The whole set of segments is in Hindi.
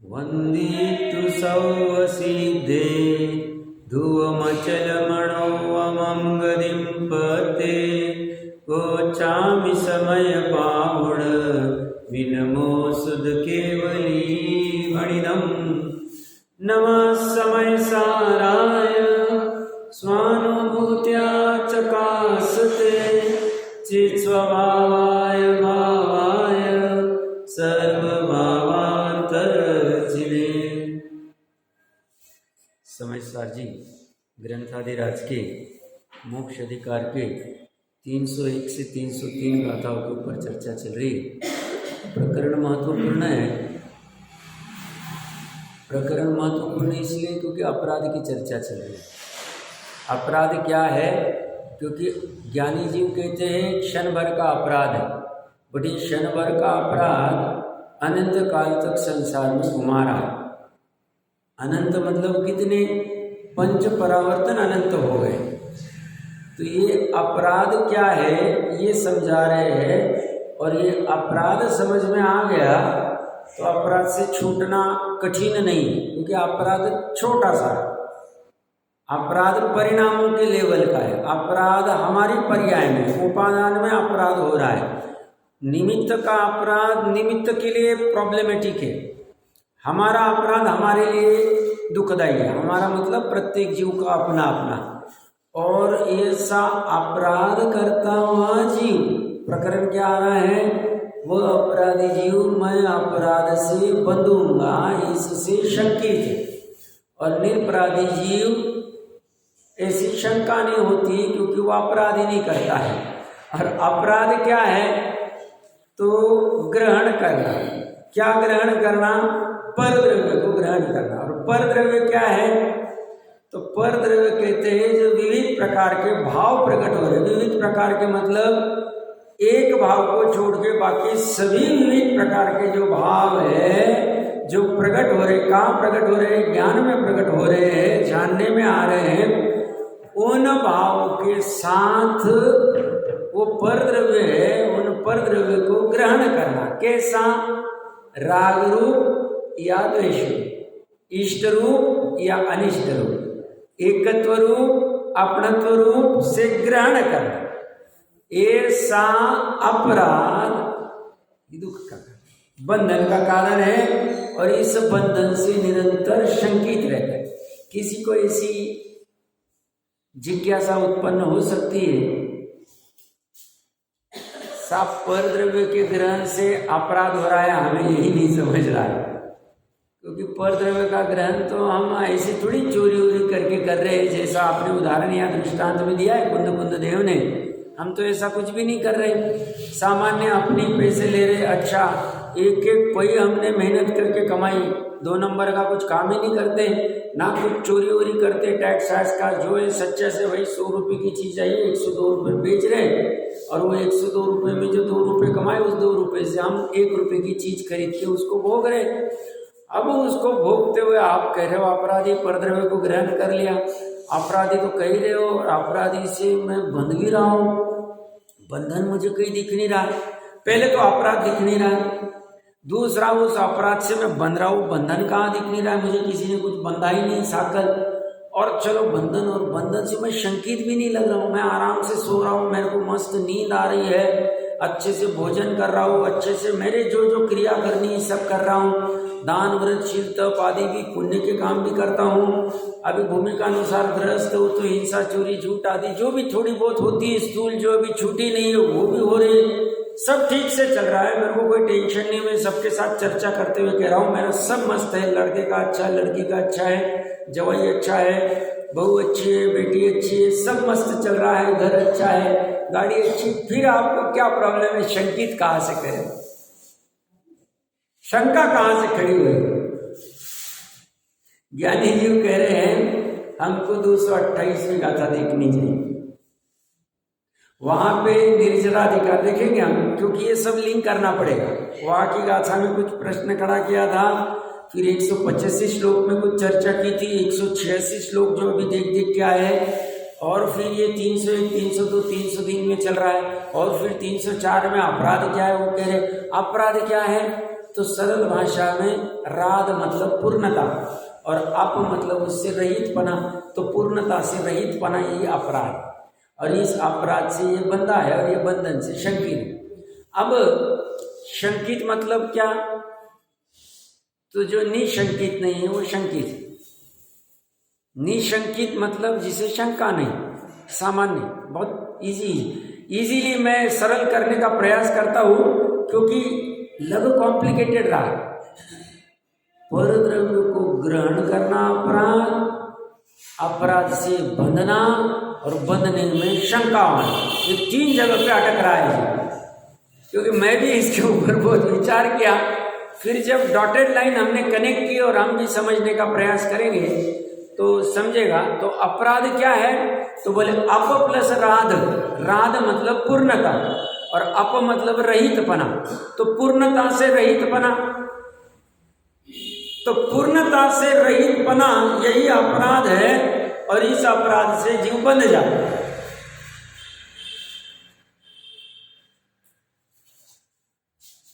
वन्दितु सौवसिद्धे धुवमचलमणोऽमं पते गोचामि समय पावुण विनमो सुध केवली मणिदम् नमः समय साराय स्वानुभूत्या चकासते चित्स्वभावाय भावाय सर्वभावान्तरजिने। समयसार जी ग्रंथादिराज के मोक्ष अधिकार के 301 से 303 गाथाओं के ऊपर चर्चा चल रही है। प्रकरण महत्वपूर्ण है। प्रकरण महत्वपूर्ण इसलिए क्योंकि अपराध की चर्चा चल रही है। अपराध क्या है? क्योंकि ज्ञानी जीव कहते हैं क्षण भर का अपराध है, बट ये क्षण भर का अपराध अनंत काल तक संसार में घुमा रहा है। अनंत मतलब कितने? पंच परावर्तन अनंत हो गए। तो ये अपराध क्या है ये समझा रहे हैं। और ये अपराध समझ में आ गया तो अपराध से छूटना कठिन नहीं, क्योंकि अपराध छोटा सा है। अपराध परिणामों के लेवल का है। अपराध हमारी पर्याय में, उपादान में अपराध हो रहा है। निमित्त का अपराध निमित्त के लिए प्रॉब्लमेटिक है। हमारा अपराध हमारे लिए दुखदायी है। हमारा मतलब प्रत्येक जीव का अपना अपना। और ऐसा अपराध करता हुआ जीव, प्रकरण क्या आ रहा है? वो अपराधी जीव मैं अपराध से बंधूंगा इससे शंकित है। और निरपराधी जीव ऐसी शंका नहीं होती, क्योंकि वो अपराध ही नहीं करता है। और अपराध क्या है? तो ग्रहण करना। क्या ग्रहण करना? पर द्रव्य को ग्रहण करना। और पर द्रव्य क्या है? तो पर द्रव्य कहते हैं जो विविध प्रकार के भाव प्रकट हो रहे। विविध प्रकार के मतलब एक भाव को छोड़ के बाकी सभी विविध प्रकार के जो भाव है जो प्रकट हो रहे। कहाँ प्रकट हो रहे? ज्ञान में प्रकट हो रहे हैं, जानने में आ रहे हैं। उन भावों के साथ वो पर द्रव्य है, उन पर द्रव्य को ग्रहण करना। कैसा? राग रूप या द्वेष रूप, इष्ट रूप या अनिष्ट रूप, एकत्व रूप अपनत्व रूप से ग्रहण करना। ऐसा अपराध दुख का बंधन का कारण है। और इस बंधन से निरंतर शंकित रहता है। किसी को ऐसी जिज्ञासा उत्पन्न हो सकती है, साफ पर द्रव्य के ग्रहण से अपराध हो रहा है, हमें यही नहीं समझ रहा है। क्योंकि पर द्रव्य का ग्रहण तो हम ऐसे थोड़ी चोरी वोरी करके कर रहे हैं, जैसा आपने उदाहरण या दृष्टांत में दिया है कुंद कुंद देव ने। हम तो ऐसा कुछ भी नहीं कर रहे। सामान्य अपने पैसे ले रहे। अच्छा, एक एक पैसे हमने मेहनत करके कमाई, 2 नंबर का कुछ काम ही नहीं करते, ना कुछ चोरी वोरी करते। टैक्स वैक्स का जो है सच्चे से भाई 100 रुपये की चीज़ चाहिए 102 रुपये बेच रहे। और वो 102 रुपये में जो 2 रुपये कमाए, उस 2 रुपये से हम 1 रुपये की चीज़ खरीद के उसको भोग रहे। अब उसको भोगते हुए आप कह रहे हो अपराधी पर द्रव्य को ग्रहण कर लिया। अपराधी तो कह रहे हो, और अपराधी से मैं बंध भी रहा हूँ। बंधन मुझे कहीं दिख नहीं रहा। पहले तो अपराध दिख नहीं रहा, दूसरा उस अपराध से मैं बंध रहा हूँ, बंधन कहाँ दिख नहीं रहा है। मुझे किसी ने कुछ बंधा ही नहीं साकल। और चलो बंधन, और बंधन से मैं शंकित भी नहीं लग रहा हूँ। मैं आराम से सो रहा हूँ, मेरे को मस्त नींद आ रही है, अच्छे से भोजन कर रहा हूँ, अच्छे से मेरे जो जो क्रिया करनी है सब कर रहा हूँ। दान व्रत शील तप आदि भी पुण्य के काम भी करता हूँ। अभी भूमिका अनुसार गृहस्थ हो तो हिंसा चोरी झूठ आदि जो भी थोड़ी बहुत होती है, स्थूल जो अभी छूटी नहीं है वो भी हो रही है। सब ठीक से चल रहा है, मेरे को कोई टेंशन नहीं। मैं सबके साथ चर्चा करते हुए कह रहा हूँ मेरा सब मस्त है। लड़के का अच्छा है, लड़की का अच्छा है, जवाई अच्छा है, बहू अच्छी है, बेटी अच्छी है, सब मस्त चल रहा है, घर अच्छा है, गाड़ी अच्छी। फिर आपको क्या प्रॉब्लम है? शंकित कहाँ से करें? शंका कहाँ से खड़ी हुई? ज्ञानी जीव कह रहे हैं हमको 228वीं गाथा देखनी चाहिए। वहां पे निर्जराधिकार देखेंगे हम, क्योंकि ये सब लिंक करना पड़ेगा। वहां की गाथा में कुछ प्रश्न खड़ा किया था, फिर 185 श्लोक में कुछ चर्चा की थी, 186 श्लोक जो अभी देख के आए हैं। और फिर ये 301, 302, 303 में चल रहा है। और फिर 304 में अपराध क्या है वो कह रहे। अपराध क्या है? तो सरल भाषा में राध मतलब पूर्णता और अप मतलब उससे रहितपना, तो पूर्णता से रहितपना यही अपराध, और इस अपराध से ये बंधा है और ये बंधन से शंकित है। अब शंकित मतलब क्या? तो जो निशंकित नहीं है वो शंकित है। निशंकित मतलब जिसे शंका नहीं, सामान्य, बहुत इजीली मैं सरल करने का प्रयास करता हूँ क्योंकि लघु कॉम्प्लिकेटेड रहा। पर द्रव्य को ग्रहण करना अपराध, अपराध से बंधना और बंधने में शंका होना, ये 3 जगह पे अटक रहा है। क्योंकि मैं भी इसके ऊपर बहुत विचार किया, फिर जब डॉटेड लाइन हमने कनेक्ट की और हम भी समझने का प्रयास करेंगे तो समझेगा। तो अपराध क्या है? तो बोले अप प्लस राध, राध मतलब पूर्णता और अप मतलब रहितपना, तो पूर्णता से रहितपना, तो पूर्णता से रहितपना यही अपराध है और इस अपराध से जीव बंध जाता है।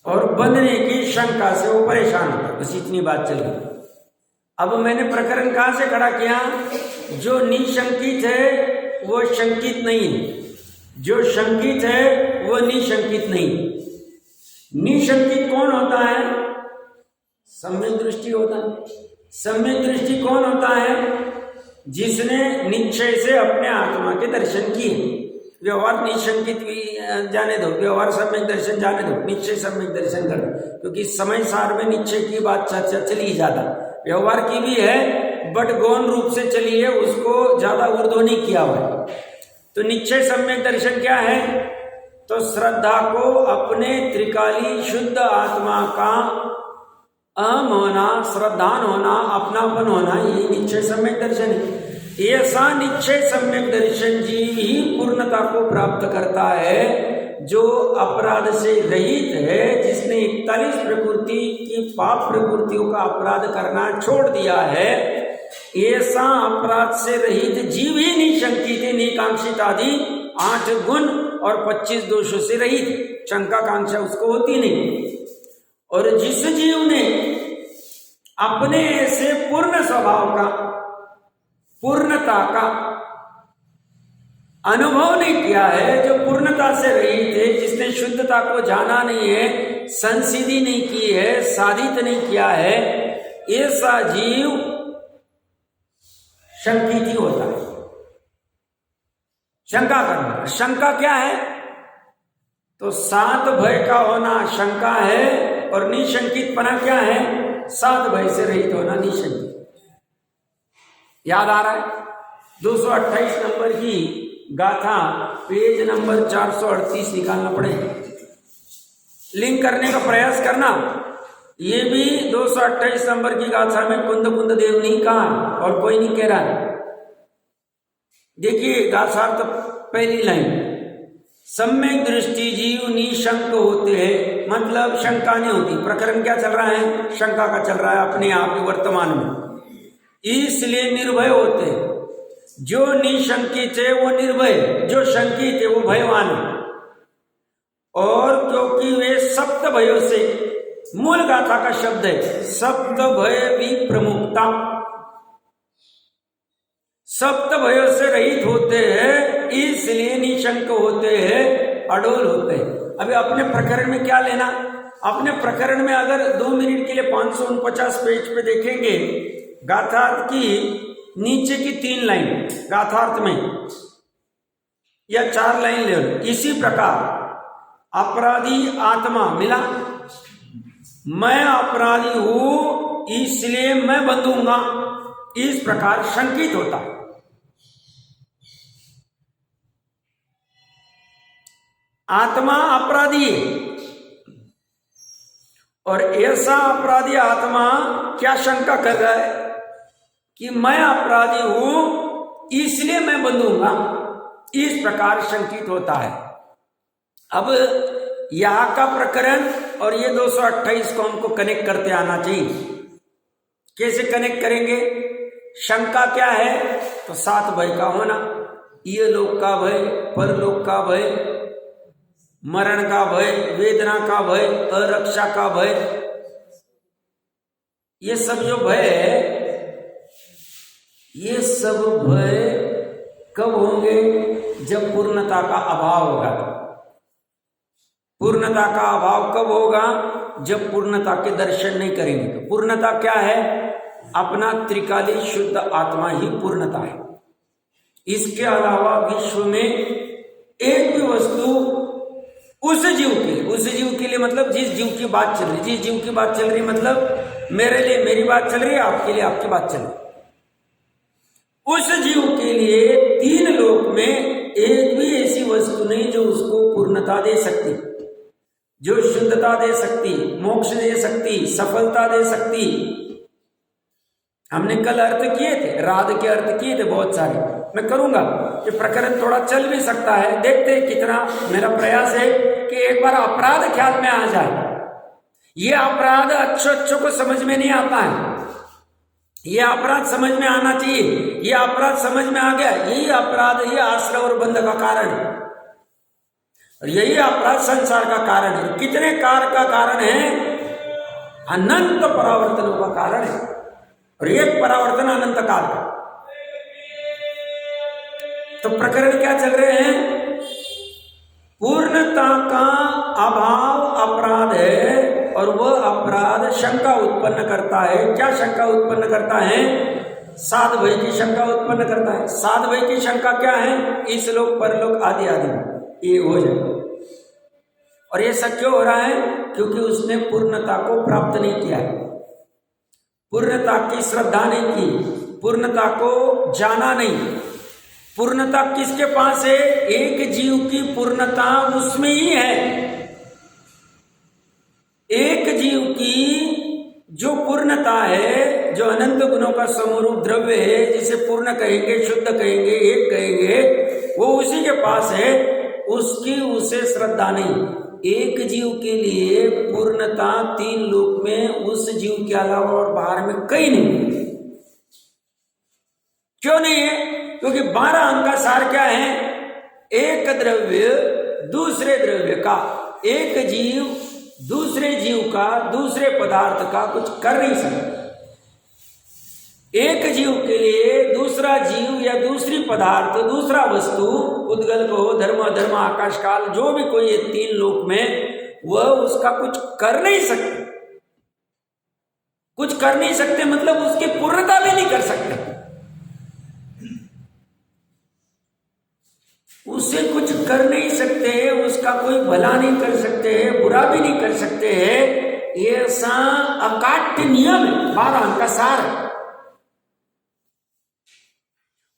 और बंधने की शंका से वो परेशान होता है। बस इतनी बात चल गई। अब मैंने प्रकरण कहां से खड़ा किया? जो निशंकित है वो शंकित नहीं है, जो शंकित है वो निशंकित नहीं। निशंकित कौन होता है? सम्यक दृष्टि होता है। सम्यक दृष्टि कौन होता है? जिसने निश्चय से अपने आत्मा के दर्शन किए। व्यवहार निशंकित भी जाने दो, व्यवहार सम्यक दर्शन जाने दो, निश्चय सम्यक दर्शन कर दो, क्योंकि समय सार में निश्चय की बात चर्चा चली ज्यादा, व्यवहार की भी है बट गौण रूप से चली है, उसको ज्यादा ऊर्ध्व नहीं किया हुआ है। तो निश्चय सम्यक दर्शन क्या है? तो श्रद्धा को अपने त्रिकाली शुद्ध आत्मा का अहम होना, श्रद्धान होना, अपनापन होना, ये निश्चय सम्यक दर्शन है। ऐसा निश्चय सम्यक दर्शन जीव ही पूर्णता को प्राप्त करता है जो अपराध से रहित है, जिसने 41 प्रकृति की पाप प्रकृतियों का अपराध करना छोड़ दिया है। ऐसा अपराध से रहित जीव ही निशंकित, निकांक्षित आदि 8 गुण और 25 दोषों से रहित, शंका कांक्षा उसको होती नहीं। और जिस जीव ने अपने ऐसे पूर्ण स्वभाव का, पूर्णता का अनुभव नहीं किया है, जो पूर्णता से रहित है, जिसने शुद्धता को जाना नहीं है, संसिद्धि नहीं की है, साधित नहीं किया है, ऐसा जीव शंकित ही होता है। शंका करना, शंका क्या है? तो 7 भय का होना शंका है, और निशंकितपना क्या है? 7 भय से रहित होना निशंकित। याद आ रहा है? 228 नंबर की गाथा पेज नंबर 438 निकालना पड़ेगा, लिंक करने का प्रयास करना। ये भी 228 नंबर की गाथा में कुंद कुंद देव नहीं कहा और कोई नहीं कह रहा है। देखिए गाथा तो पहली लाइन, सम्यक दृष्टि जीव निशंक होते हैं, मतलब शंका नहीं होती। प्रकरण क्या चल रहा है? शंका का चल रहा है अपने आप वर्तमान में, इसलिए निर्भय होते हैं। जो निशंकित है वो निर्भय, जो शंकित है वो भयवान है। और क्योंकि वे सप्त भयों से, मूल गाथा का शब्द है सप्त भय विप्रमुक्ता, सप्त भयों से रहित होते हैं, इसलिए निशंक होते हैं, अडोल होते हैं। अभी अपने प्रकरण में क्या लेना? अपने प्रकरण में अगर 2 मिनट के लिए 549 पेज पे देखेंगे, गाथार्थ की नीचे की 3 लाइन गाथार्थ में या 4 लाइन ले लो। इसी प्रकार अपराधी आत्मा मिला, मैं अपराधी हूं इसलिए मैं बंधूंगा, इस प्रकार शंकित होता है। आत्मा अपराधी है और ऐसा अपराधी आत्मा क्या शंका कर रहा है कि मैं अपराधी हूं इसलिए मैं बंधूंगा, इस प्रकार शंकित होता है। अब यहां का प्रकरण और ये 228 को हमको कनेक्ट करते आना चाहिए। कैसे कनेक्ट करेंगे? शंका क्या है? तो 7 भय का होना, ये लोक का भय, परलोक का भय, मरण का भय, वेदना का भय, अरक्षा का भय, ये सब जो भय है, ये सब भय कब होंगे? जब पूर्णता का अभाव होगा। पूर्णता का अभाव कब होगा? जब पूर्णता के दर्शन नहीं करेंगे। तो पूर्णता क्या है? अपना त्रिकाली शुद्ध आत्मा ही पूर्णता है। इसके अलावा विश्व में एक भी वस्तु उस जीव के लिए मतलब जिस जीव की बात चल रही, जिस जीव की बात चल रही मतलब मेरे लिए मेरी बात चल रही है, आपके लिए आपकी बात चल रही, उस जीव के लिए तीन लोक में एक भी ऐसी वस्तु नहीं जो उसको पूर्णता दे सकती, जो शुद्धता दे सकती, मोक्ष दे सकती, सफलता दे सकती। हमने कल अर्थ किए थे, राध के अर्थ किए थे बहुत सारे, मैं करूंगा। ये प्रकरण थोड़ा चल भी सकता है, देखते हैं कितना। मेरा प्रयास है कि एक बार अपराध ख्याल में आ जाए। ये अपराध अच्छों को समझ में नहीं आता है, ये अपराध समझ में आना चाहिए। ये अपराध समझ में आ गया, यही अपराध, ये आश्रय और बंध का कारण है, और यही अपराध संसार का कारण है। कितने कार का कारण है? अनंत परावर्तनों का कारण है, और एक परावर्तन अनंत काल का। तो प्रकरण क्या चल रहे हैं? पूर्णता का अभाव अपराध है, और वह अपराध शंका उत्पन्न करता है। क्या शंका उत्पन्न करता है? साध भय की शंका उत्पन्न करता है। साध भय की शंका क्या है? इस लोक परलोक आदि आदि ये हो जाए। और ये सब क्यों हो रहा है? क्योंकि उसने पूर्णता को प्राप्त नहीं किया है, पूर्णता की श्रद्धा नहीं की, पूर्णता को जाना नहीं। पूर्णता किसके पास है? एक जीव की पूर्णता उसमें ही है। एक जीव की जो पूर्णता है, जो अनंत गुणों का समरूप द्रव्य है, जिसे पूर्ण कहेंगे, शुद्ध कहेंगे, एक कहेंगे, वो उसी के पास है। उसकी उसे श्रद्धा नहीं। एक जीव के लिए पूर्णता तीन लोक में उस जीव के अलावा और बाहर में कहीं नहीं। क्यों नहीं है? क्योंकि 12 अंक का सार क्या है? एक द्रव्य दूसरे द्रव्य का, एक जीव दूसरे जीव का, दूसरे पदार्थ का कुछ कर नहीं सकता। एक जीव के लिए दूसरा जीव या दूसरी पदार्थ, दूसरा वस्तु, उद्गल को, धर्म अधर्म, आकाश काल, जो भी कोई है तीन लोक में, वह उसका कुछ कर नहीं सकते। कुछ कर नहीं सकते मतलब उसकी पूर्णता भी नहीं कर सकते। उसे कुछ कर नहीं सकते, उसका कोई भला नहीं कर सकते, बुरा भी नहीं कर सकते। ये ऐसा अकाट्य नियम है, 12 अंक का सार है।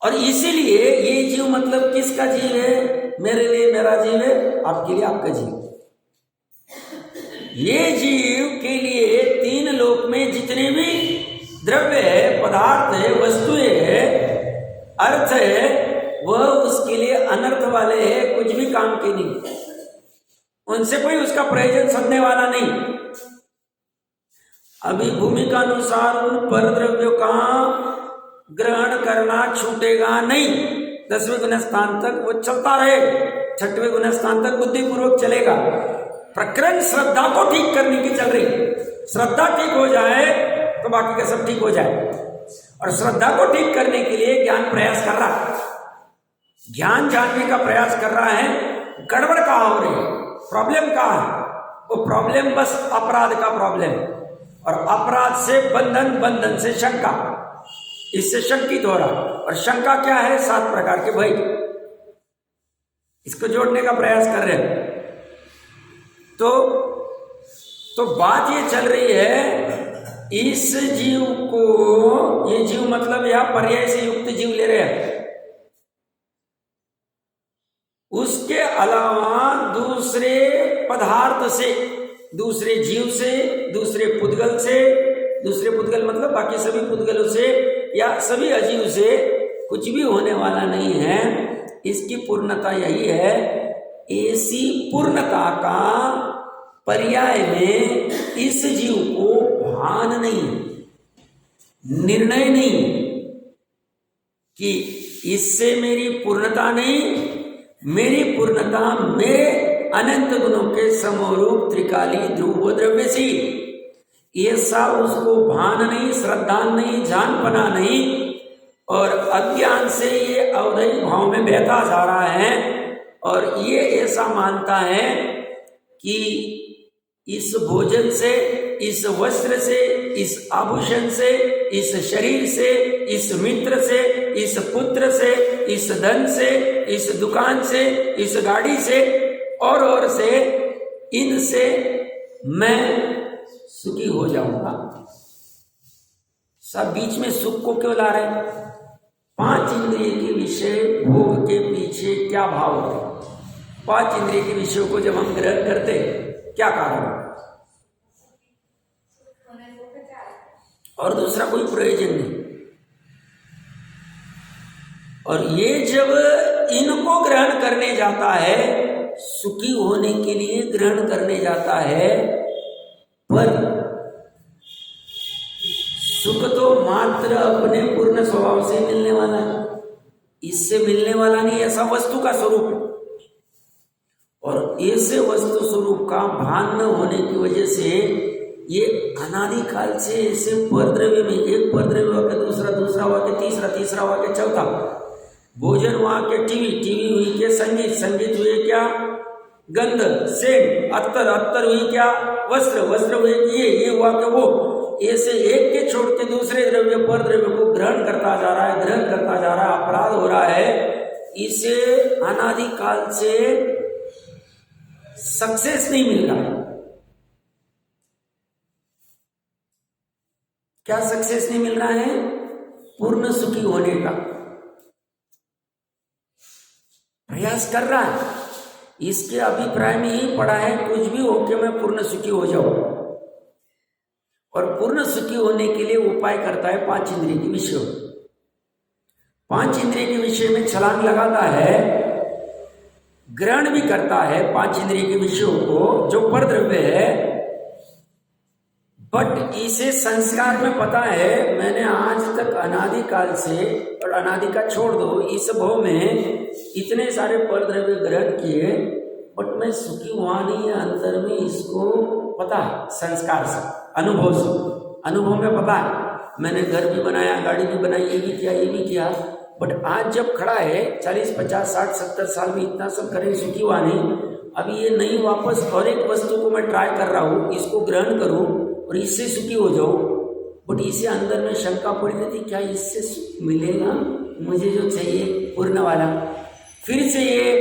और इसीलिए ये जीव मतलब किसका जीव है? मेरे लिए मेरा जीव है, आपके लिए आपका जीव। ये जीव के लिए तीन लोक में जितने भी द्रव्य है, पदार्थ है, वस्तुएं है, अर्थ है, वह उसके लिए अनर्थ वाले है, कुछ भी काम के नहीं। उनसे कोई उसका प्रयोजन सदने वाला नहीं। अभी भूमि का अनुसार उन पर द्रव्यों का ग्रहण करना छूटेगा नहीं। 10वें गुण स्थान तक वो चलता रहे, 6वें गुण स्थान तक बुद्धिपूर्वक चलेगा। प्रकरण श्रद्धा को ठीक करने की चल रही। श्रद्धा ठीक हो जाए तो बाकी का सब ठीक हो जाए। और श्रद्धा को ठीक करने के लिए ज्ञान प्रयास कर रहा है, ज्ञान जानने का प्रयास कर रहा है। गड़बड़ कहाँ हो रही है? प्रॉब्लम कहाँ है? वो प्रॉब्लम बस अपराध का प्रॉब्लम, और अपराध से बंधन, बंधन से शंका, इससे शंकित हो रहा। और शंका क्या है? 7 प्रकार के भय। इसको जोड़ने का प्रयास कर रहे हैं। तो बात ये चल रही है, इस जीव को, ये जीव मतलब यहां पर्याय से युक्त जीव ले रहे हैं, उसके अलावा दूसरे पदार्थ से, दूसरे जीव से, दूसरे पुद्गल से, दूसरे पुद्गल मतलब बाकी सभी पुद्गलों से या सभी अजीव से कुछ भी होने वाला नहीं है। इसकी पूर्णता यही है। ऐसी पूर्णता का पर्याय में इस जीव को भान नहीं, निर्णय नहीं कि इससे मेरी पूर्णता नहीं, मेरी पूर्णता मेरे अनंत गुणों के समरूप त्रिकाली ध्रुव द्रव्य से। ऐसा उसको भान नहीं, श्रद्धा नहीं, जानपना नहीं, और अज्ञान से ये अवधि भाव में बहता जा रहा है। और ये ऐसा मानता है कि इस भोजन से, इस वस्त्र से, इस आभूषण से, इस शरीर से, इस मित्र से, इस पुत्र से, इस धन से, इस दुकान से, इस गाड़ी से और से, इनसे मैं सुखी हो जाऊंगा। सब बीच में सुख को क्यों ला रहे हैं? 5 इंद्रिय के विषय भोग के पीछे क्या भाव होते? 5 इंद्रिय के विषयों को जब हम ग्रहण करते क्या कारण है? और दूसरा कोई प्रयोजन नहीं। और ये जब इनको ग्रहण करने जाता है, सुखी होने के लिए ग्रहण करने जाता है, पर सुख तो मात्र अपने पूर्ण स्वभाव से मिलने वाला है, इससे मिलने वाला नहीं। ऐसा वस्तु का स्वरूप है। और ऐसे वस्तु स्वरूप का भान न होने की वजह से ये अनादिकाल से ऐसे परद्रव्य में, एक परद्रव्य हुआ के दूसरा, दूसरा हुआ के तीसरा, तीसरा हुआ के चौथा, भोजन हुआ के टीवी, टीवी हुई के संगीत, संगीत हुए क्या गंध, सेंट, अत्तर, अत्तर हुई क्या वस्त्र, वस्त्र हुए ये हुआ के वो। ऐसे एक के छोड़ के दूसरे द्रव्य पर द्रव्य को ग्रहण करता जा रहा है, ग्रहण करता जा रहा है, अपराध हो रहा है। इसे अनादिकाल से सक्सेस नहीं मिल रहा। क्या सक्सेस नहीं मिल रहा है? पूर्ण सुखी होने का प्रयास कर रहा है। इसके अभिप्राय में ही पड़ा है, कुछ भी हो के मैं पूर्ण सुखी हो जाऊं। और पूर्ण सुखी होने के लिए उपाय करता है 5 इंद्रिय के विषय। 5 इंद्रिय के विषय में छलांग लगाता है, ग्रहण भी करता है 5 इंद्रिय के विषयों को जो परद्रव्य है। बट इसे संस्कार में पता है, मैंने आज तक अनादिकाल से, और अनादि का छोड़ दो, इस भव में इतने सारे परद्रव्य ग्रहण किए, बट मैं सुखी हुआ नहीं है अंतर में। इसको पता है संस्कार से, अनुभव से, अनुभव में पता है। मैंने घर भी बनाया, गाड़ी भी बनाई, ये भी किया, ये भी किया, बट आज जब खड़ा है 40, 50, 60, 70 साल में इतना सब करें, सुखी हुआ नहीं। अभी ये नहीं, वापस और एक वस्तु को मैं ट्राई कर रहा हूँ, इसको ग्रहण करूँ और इससे सुखी हो जाऊं। बट इसे अंदर में शंका पड़ी रहती, क्या इससे सुख मिलेगा मुझे जो चाहिए पूर्ण वाला? फिर से ये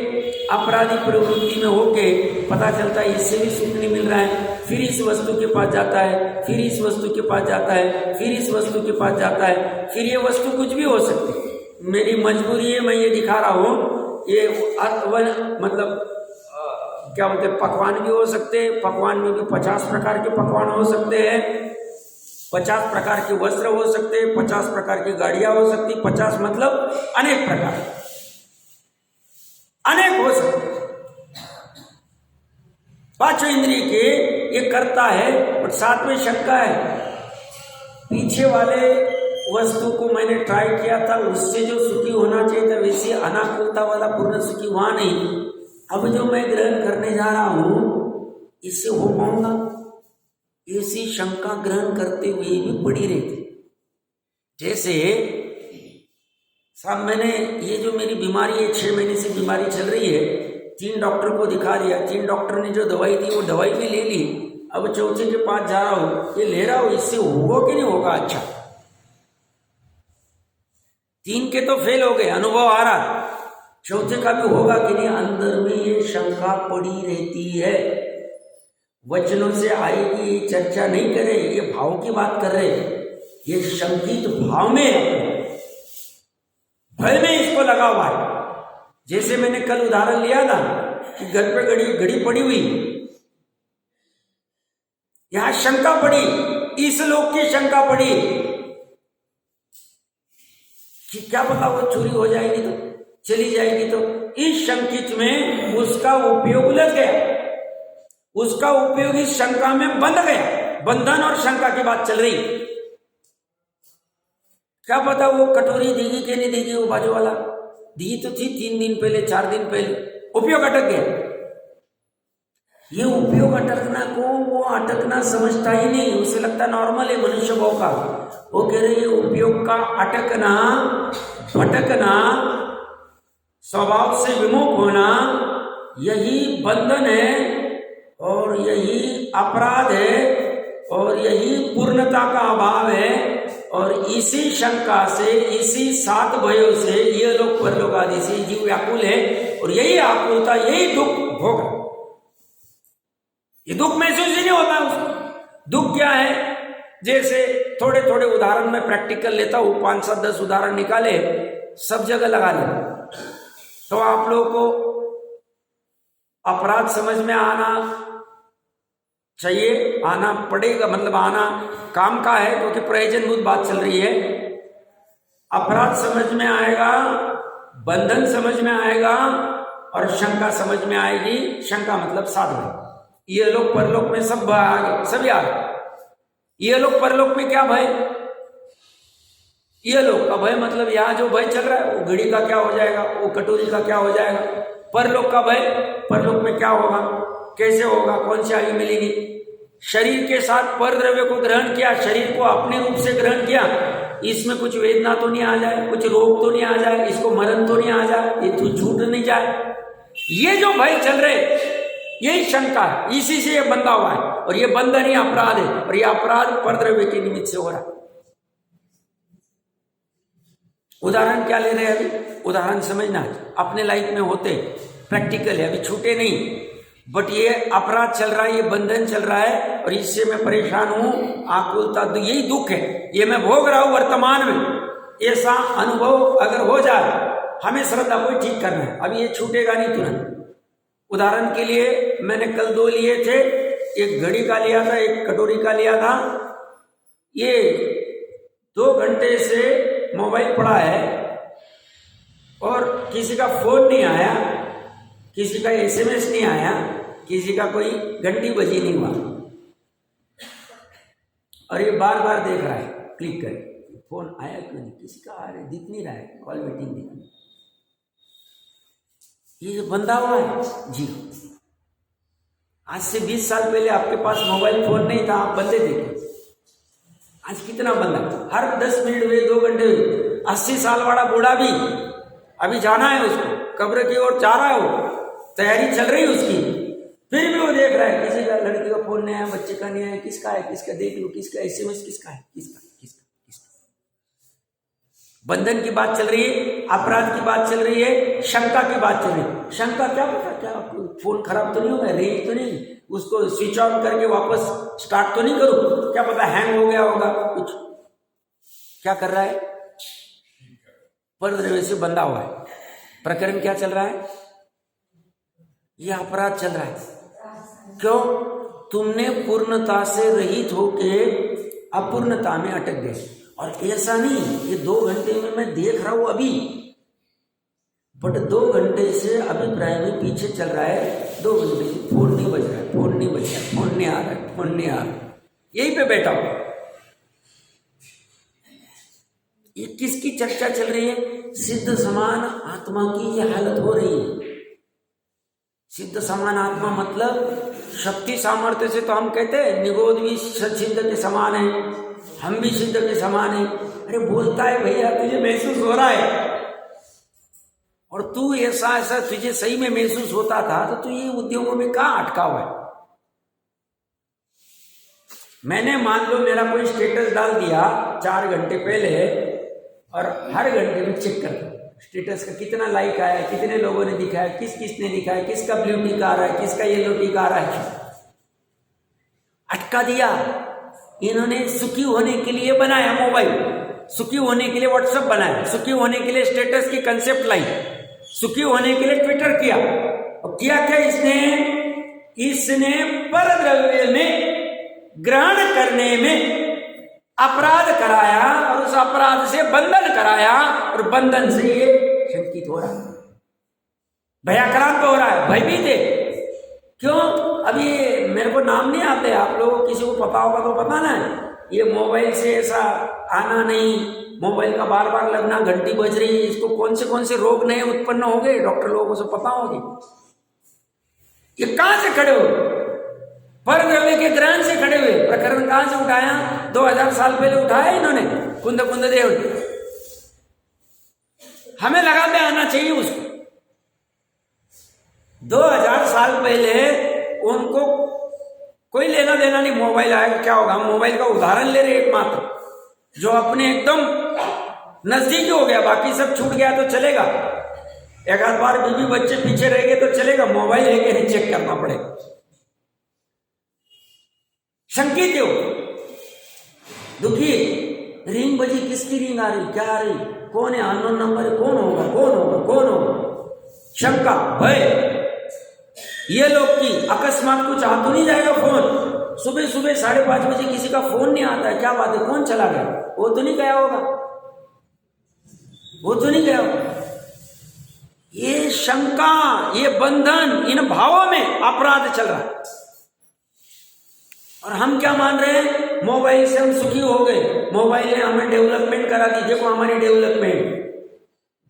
अपराधी प्रवृत्ति में होके पता चलता है इससे भी सुख नहीं मिल रहा है, फिर इस वस्तु के पास जाता है, फिर इस वस्तु के पास जाता है, फिर इस वस्तु के पास जाता है। फिर ये वस्तु कुछ भी हो सकती है, मेरी मजबूरी है, मैं ये दिखा रहा हूँ। ये मतलब क्या बोलते हैं, पकवान भी हो सकते हैं, पकवान में भी 50 प्रकार के पकवान हो सकते हैं, 50 प्रकार के वस्त्र हो सकते हैं, 50 प्रकार की गाड़ियां हो सकती, 50 मतलब अनेक प्रकार, अनेक हो सकते। 5 इंद्रिय के ये करता है, और साथ में शंका है, पीछे वाले वस्तु को मैंने ट्राई किया था, उससे जो सुखी होना चाहिए था वैसे अनाकुलता वाला पूर्ण सुखी हुआ नहीं। अब जो मैं ग्रहण करने जा रहा हूं इससे हो पाऊंगा? ऐसी शंका ग्रहण करते हुए भी पड़ी रहती। जैसे साहब, मैंने ये जो मेरी बीमारी है, 6 महीने से बीमारी चल रही है, 3 डॉक्टर को दिखा दिया, 3 डॉक्टर ने जो दवाई दी वो दवाई भी ले ली, अब चौथे के पास जा रहा हूं, ये ले रहा हूं, इससे होगा कि नहीं होगा? अच्छा, 3 के तो फेल हो गए, अनुभव आ रहा, चौथे का भी होगा कि नहीं? अंदर में ये शंका पड़ी रहती है। वचनों से आएगी, चर्चा नहीं करे, ये भाव की बात कर रहे, ये शंकित भाव में, भय में इसको लगा हुआ है। जैसे मैंने कल उदाहरण लिया था कि घर पे घड़ी पड़ी हुई, यहां शंका पड़ी, इस लोक की शंका पड़ी कि क्या पता वो चोरी हो जाएगी तो, चली जाएगी तो। इस शंकित में उसका उपयोग उलझ गया, उसका उपयोग इस शंका में बंध गया। बंधन और शंका की बात चल रही, क्या पता वो कटोरी देगी कि नहीं देगी, वो बाजू वाला दी तो थी 3 दिन पहले, 4 दिन पहले, उपयोग अटक गया। ये उपयोग अटकना को वो अटकना समझता ही नहीं, उसे लगता नॉर्मल है मनुष्य भाव का। वो कह रहे ये उपयोग का अटकना भटकना, स्वभाव से विमुख होना, यही बंधन है और यही अपराध है और यही पूर्णता का अभाव है। और इसी शंका से, इसी 7 भयों से ये लोग परलोक आदि से जीव व्याकुल है और यही आकुलता, यही दुख होगा। ये दुख महसूस ही नहीं होता उसको। दुख क्या है? जैसे थोड़े थोड़े उदाहरण में प्रैक्टिकल लेता हूं, 5, 7, 10 उदाहरण निकाले, सब जगह लगा ले तो आप लोगों को अपराध समझ में आना चाहिए, आना पड़ेगा, मतलब आना काम का है क्योंकि प्रयोजनभूत बात चल रही है। अपराध समझ में आएगा, बंधन समझ में आएगा और शंका समझ में आएगी। शंका मतलब साधन। ये लोग परलोक में सब आ गए, सभी आ गए। ये लोग परलोक में क्या भय? ये लोग का भय मतलब यहाँ जो भय चल रहा है वो घड़ी का क्या हो जाएगा, वो कटोरी का क्या हो जाएगा। परलोक का भय, परलोक में क्या होगा, कैसे होगा, कौन सी आयु मिलेगी। शरीर के साथ पर द्रव्य को ग्रहण किया, शरीर को अपने रूप से ग्रहण किया, इसमें कुछ वेदना तो नहीं आ जाए, कुछ रोग तो नहीं आ जाए, इसको मरण तो नहीं आ जाए, ये तो छूट नहीं जाए। ये जो भय चल रहे यही शंका है, इसी से ये बंधा हुआ है और ये बंधन ही अपराध है और ये अपराध पर द्रव्य के निमित्त से हो रहा है। उदाहरण क्या ले रहे हैं अभी? उदाहरण समझना है, अपने लाइफ में होते प्रैक्टिकल है, अभी छूटे नहीं, बट ये अपराध चल रहा है, ये बंधन चल रहा है और इससे मैं परेशान हूं, आकुलता, यही दुख है, ये मैं भोग रहा हूं वर्तमान में। ऐसा अनुभव अगर हो जाए, हमें श्रद्धा को ठीक करना है, अभी ये छूटेगा नहीं तुरंत। उदाहरण के लिए मैंने कल 2 लिए थे, एक घड़ी का लिया था, एक कटोरी का लिया था। ये 2 घंटे से मोबाइल पड़ा है और किसी का फोन नहीं आया, किसी का SMS नहीं आया, किसी का कोई घंटी बजी नहीं हुआ और ये बार बार देख रहा है, क्लिक कर, फोन आया क्यों नहीं, किसी का आ रहा है, दिख नहीं रहा है, कॉल वेटिंग दिख नहीं। ये बंधा हुआ है जी। आज से 20 साल पहले आपके पास मोबाइल फोन नहीं था, आप बंदे थे। आज कितना बंदा, हर 10 मिनट हुए, 2 घंटे हुए, 80 साल वाला बूढ़ा भी अभी जाना है उसको, कब्र की ओर जा रहा है, वो तैयारी चल रही है उसकी, फिर भी वो देख रहा है, किसी का लड़की का फोन नहीं आया, बच्चे का नहीं आया, किसका है, किसका देख लो, किसका SMS, किसका है, किसका। बंधन की बात चल रही है, अपराध की बात चल रही है, शंका की बात चल रही है। शंका क्या पता, क्या फोन खराब तो नहीं होगा, रेंज तो नहीं, उसको स्विच ऑन करके वापस स्टार्ट तो नहीं करूं, क्या पता हैंग हो गया होगा कुछ। क्या कर रहा है? पर द्रव्य से बंधा हुआ है। प्रकरण क्या चल रहा है? यह अपराध चल रहा है। क्यों? तुमने पूर्णता से रहित होके अपूर्णता में अटक गए। और ऐसा नहीं, ये 2 घंटे में मैं देख रहा हूं अभी, बट 2 घंटे से अभिप्राय में पीछे चल रहा है। 2 घंटे से फोन नहीं बज रहा है, फोन नहीं बज रहा है, फोन नहीं आ रहा है, फोन नहीं आ रहा है, यहीं पे बैठा हूं। ये किसकी चर्चा चल रही है? सिद्ध समान आत्मा की ये हालत हो रही है। सिद्ध समान आत्मा मतलब शक्ति सामर्थ्य से तो हम कहते हैं निगोद भी सिद्ध के समान है, हम भी सिद्ध के समान है। अरे बोलता है भैया, तुझे महसूस हो रहा है और तू ऐसा ऐसा तुझे सही में महसूस होता था, तो तू ये उद्योगों में कहाँ अटका हुआ है? मैंने मान लो मेरा कोई स्टेटस डाल दिया 4 घंटे पहले और हर घंटे में चेक करता हूं स्टेटस का कितना लाइक आया, कितने लोगों ने दिखाया, किसने दिखाया, किसका ब्लू टिक आ रहा है, किसका येलो टिक आ रहा है। अटका दिया। इन्होंने सुखी होने के लिए बनाया मोबाइल, सुखी होने के लिए व्हाट्सएप बनाया, सुखी होने के लिए स्टेटस की कंसेप्ट लाई, सुखी होने के लिए ट्विटर किया। और किया क्या इसने पर द्रव्य में ग्रहण करने में अपराध कराया और उस अपराध से बंधन कराया और बंधन से ये शंकित हो रहा है, भयाक्रांत हो रहा है, भयभीत है। क्यों? अभी मेरे को नाम नहीं आते, आप लोगों किसी को पता होगा तो पता ना, ये मोबाइल से ऐसा आना नहीं, मोबाइल का बार बार लगना, घंटी बज रही है, इसको कौन से रोग नए उत्पन्न हो गए, डॉक्टर लोगों को से पता होगी। ये कहां से खड़े हो? पर द्रव्य के ग्रहण से खड़े हुए। प्रकरण कहां से उठाया? 2000 साल पहले उठाया इन्होंने, कुंद कुंद देव। हमें लगा में आना चाहिए उसको। 2000 साल पहले उनको कोई लेना देना नहीं, मोबाइल आएगा क्या होगा। हम मोबाइल का उदाहरण ले रहे एकमात्र, जो अपने एकदम नजदीक हो गया, बाकी सब छूट गया तो चलेगा। एक आध बार बीवी बच्चे पीछे रह गए तो चलेगा, मोबाइल है कि नहीं चेक करना पड़ेगा। शंकित हो, दुखी, रिंग बजी, किसकी रिंग आ रही, क्या आ रही, कौन है, अननोन नंबर है, कौन होगा, कौन होगा, कौन होगा, शंका, भय, ये लोग की अकस्मात कुछ आ तो नहीं जाएगा फोन। सुबह सुबह 5:30 बजे किसी का फोन नहीं आता है, क्या बात है, कौन चला गया, वो तो नहीं गया होगा, वो तो नहीं गया होगा। ये शंका, ये बंधन, इन भावों में अपराध चल रहा है। और हम क्या मान रहे हैं? मोबाइल से हम सुखी हो गए, मोबाइल ने हमें डेवलपमेंट करा दी, देखो हमारी डेवलपमेंट।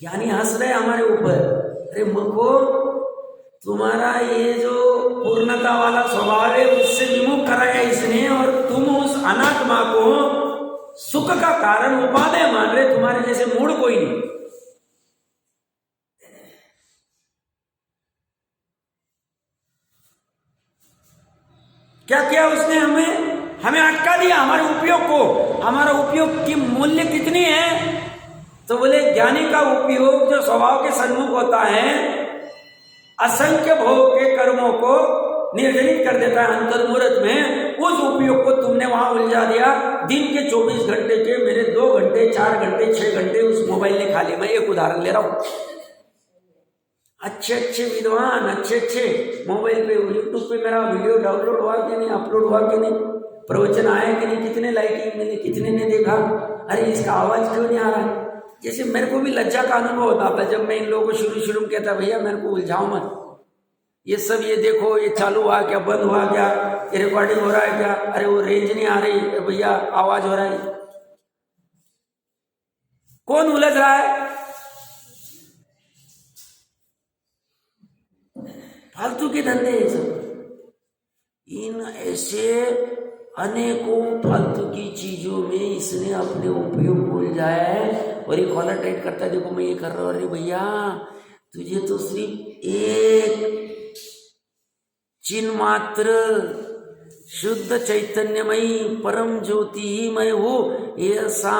ज्ञानी हंस रहे हमारे ऊपर, अरे मूर्खो, तुम्हारा ये जो पूर्णता वाला स्वभाव है उससे विमुख कराया इसने, और तुम उस अनात्मा को सुख का कारण उपादेय मान रहे। तुम्हारे जैसे मूड कोई नहीं। क्या किया उसने? हमें अटका दिया हमारे उपयोग को। हमारा उपयोग की मूल्य कितनी है? तो बोले ज्ञानी का उपयोग जो स्वभाव के सन्मुख होता है, असंख्य भोग के कर्मों को निर्जलित कर देता है अंतर्मुहूर्त में, उस उपयोग को तुमने वहां उलझा दिया। दिन के 24 घंटे के मेरे 2 घंटे, 4 घंटे, 6 घंटे उस मोबाइल ने खा लिए। मैं एक उदाहरण ले रहा हूं। अच्छे अच्छे विद्वान, अच्छे अच्छे मोबाइल पे, यूट्यूब पे मेरा वीडियो डाउनलोड हुआ कि नहीं, अपलोड हुआ कि नहीं, प्रवचन आया कि नहीं, कितने लाइकिंग मिली, कितने ने देखा, अरे इसका आवाज क्यों नहीं आ रहा है। जैसे मेरे को भी लज्जा का अनुभव होता था जब मैं इन लोगों को शुरू में कहता, भैया मेरे को उलझाओ मत, ये सब ये देखो, ये चालू हुआ क्या, बंद हुआ क्या, ये रिकॉर्डिंग हो रहा है क्या, अरे वो रेंज नहीं आ रही भैया, आवाज हो रहा है। कौन उलझ रहा है? फालतू के धंधे हैं सब। इन ऐसे अनेकों फालतू की चीजों में इसने अपने उपयोग भूल जाया है। और ये कॉलर टाइट करता है, देखो मैं ये कर रहा हूं, अरे भैया तुझे तो सिर्फ एक चिन्ह मात्र शुद्ध चैतन्यमयी परम ज्योति ही मैं हूं, ऐसा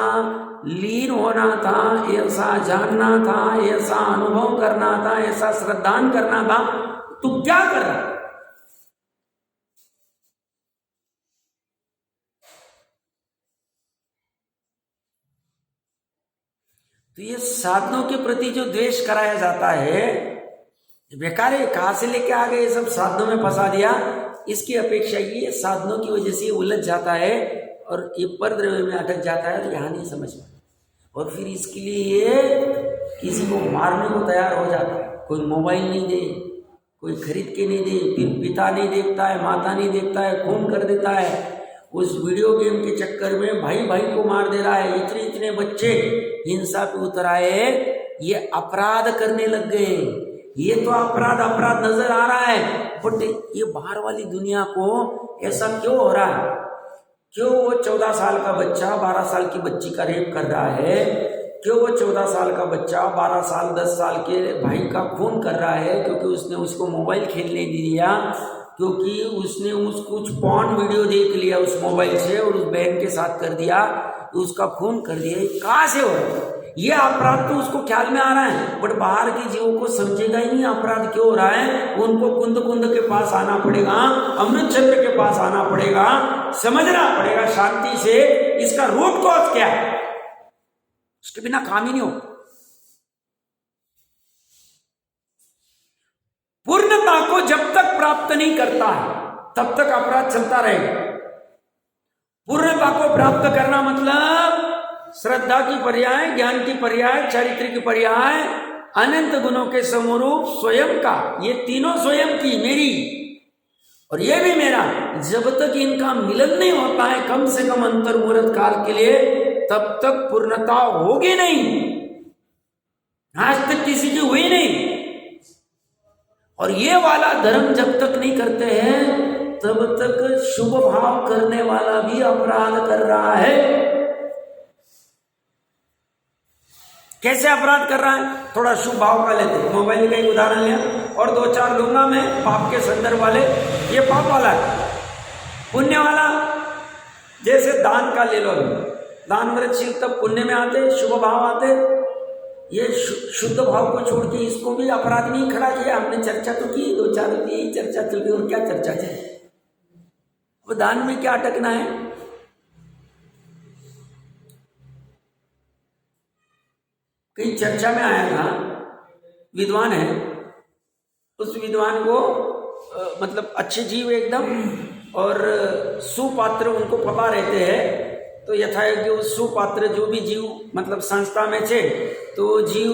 लीन होना था, ऐसा जानना था, ऐसा अनुभव करना था, ऐसा श्रद्धान करना था। तू क्या कर रहा? तो ये साधनों के प्रति जो द्वेष कराया जाता है बेकार है। कहां से लेके आ गए, सब साधनों में फंसा दिया। इसकी अपेक्षा ये साधनों की वजह से उलझ जाता है और ये परद्रव्य में अटक जाता है, तो यहां नहीं समझ में। और फिर इसके लिए ये किसी को मारने को तैयार हो जाता है। कोई मोबाइल नहीं दे, कोई खरीद के नहीं दे, फिर पिता नहीं देखता है, माता नहीं देखता है, खून कर देता है। उस वीडियो गेम के चक्कर में भाई भाई को मार दे रहा है। इतने इतने बच्चे हिंसा पे उतर आए, ये अपराध करने लग गए। ये तो अपराध नजर आ रहा है, बट ये बाहर वाली दुनिया को ऐसा क्यों हो रहा है? क्यों वो 14 साल का बच्चा 12 साल की बच्ची का रेप कर रहा है? क्यों वो 14 साल का बच्चा 12 साल 10 साल के भाई का खून कर रहा है? क्योंकि उसने उसको मोबाइल खेलने दिया, क्योंकि उसने कुछ पॉर्न वीडियो देख लिया उस मोबाइल से और उस बहन के साथ कर दिया, तो उसका खून कर दिया। कहाँ से हो? ये अपराध तो उसको ख्याल में आ रहा है, बट बाहर के जीवों को समझेगा ही नहीं अपराध क्यों हो रहा है। उनको कुंद कुंद के पास आना पड़ेगा, अमृत चंद्र के पास आना पड़ेगा, समझना पड़ेगा शांति से इसका रोक टोक क्या है। उसके बिना काम ही नहीं हो। पूर्णता को जब तक प्राप्त नहीं करता है तब तक अपराध चलता रहेगा। पूर्णता को प्राप्त करना मतलब श्रद्धा की पर्याय, ज्ञान की पर्याय, चारित्र की पर्याय, अनंत गुणों के समरूप स्वयं का, ये तीनों स्वयं की, मेरी और ये भी मेरा। जब तक इनका मिलन नहीं होता है कम से कम अंतर्मुहूर्त काल के लिए, तब तक पूर्णता होगी नहीं। आज तक किसी की हुई नहीं। और ये वाला धर्म जब तक नहीं करते हैं तब तक शुभ भाव करने वाला भी अपराध कर रहा है। कैसे अपराध कर रहा है? थोड़ा शुभ भाव का लेते हैं। मोबाइल का एक उदाहरण लिया और 2-4 लूंगा मैं पाप के संदर्भ वाले। ये पाप वाला है, पुण्य वाला जैसे दान का ले लो। दान व्रतशील तब पुण्य में आते, शुभ भाव आते। ये शुद्ध भाव को छोड़ के इसको भी अपराध नहीं खड़ा किया। हमने चर्चा तो की, 2-4 यही चर्चा चल रही, और क्या चर्चा है? वो दान में क्या अटकना है? कहीं चर्चा में आया था, विद्वान है, उस विद्वान को मतलब अच्छे जीव एकदम और सुपात्र उनको पता रहते हैं। तो यथायोग्य उस सुपात्र जो भी जीव मतलब संस्था में थे, तो जीव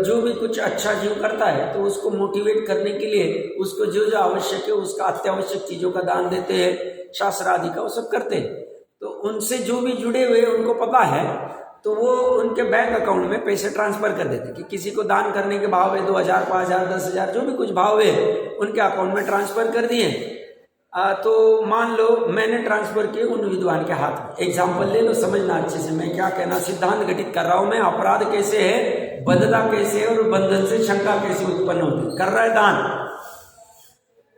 जो भी कुछ अच्छा जीव करता है तो उसको मोटिवेट करने के लिए उसको जो जो आवश्यक है उसका अत्यावश्यक चीज़ों का दान देते हैं, शास्त्र आदि का वो सब करते हैं। तो उनसे जो भी जुड़े हुए उनको पता है, तो वो उनके बैंक अकाउंट में पैसे ट्रांसफ़र कर देते कि किसी को दान करने के भाव है 2,000, 5,000, 10,000 जो भी कुछ भाव है उनके अकाउंट में ट्रांसफ़र कर दिए। तो मान लो मैंने ट्रांसफ़र किए उन विद्वान के हाथ में। एग्जाम्पल ले लो, समझना अच्छे से मैं क्या कहना सिद्धांत घटित कर रहा हूँ मैं। अपराध कैसे है, बदला कैसे है और बंधन से शंका कैसे उत्पन्न होती है, कर रहा है दान।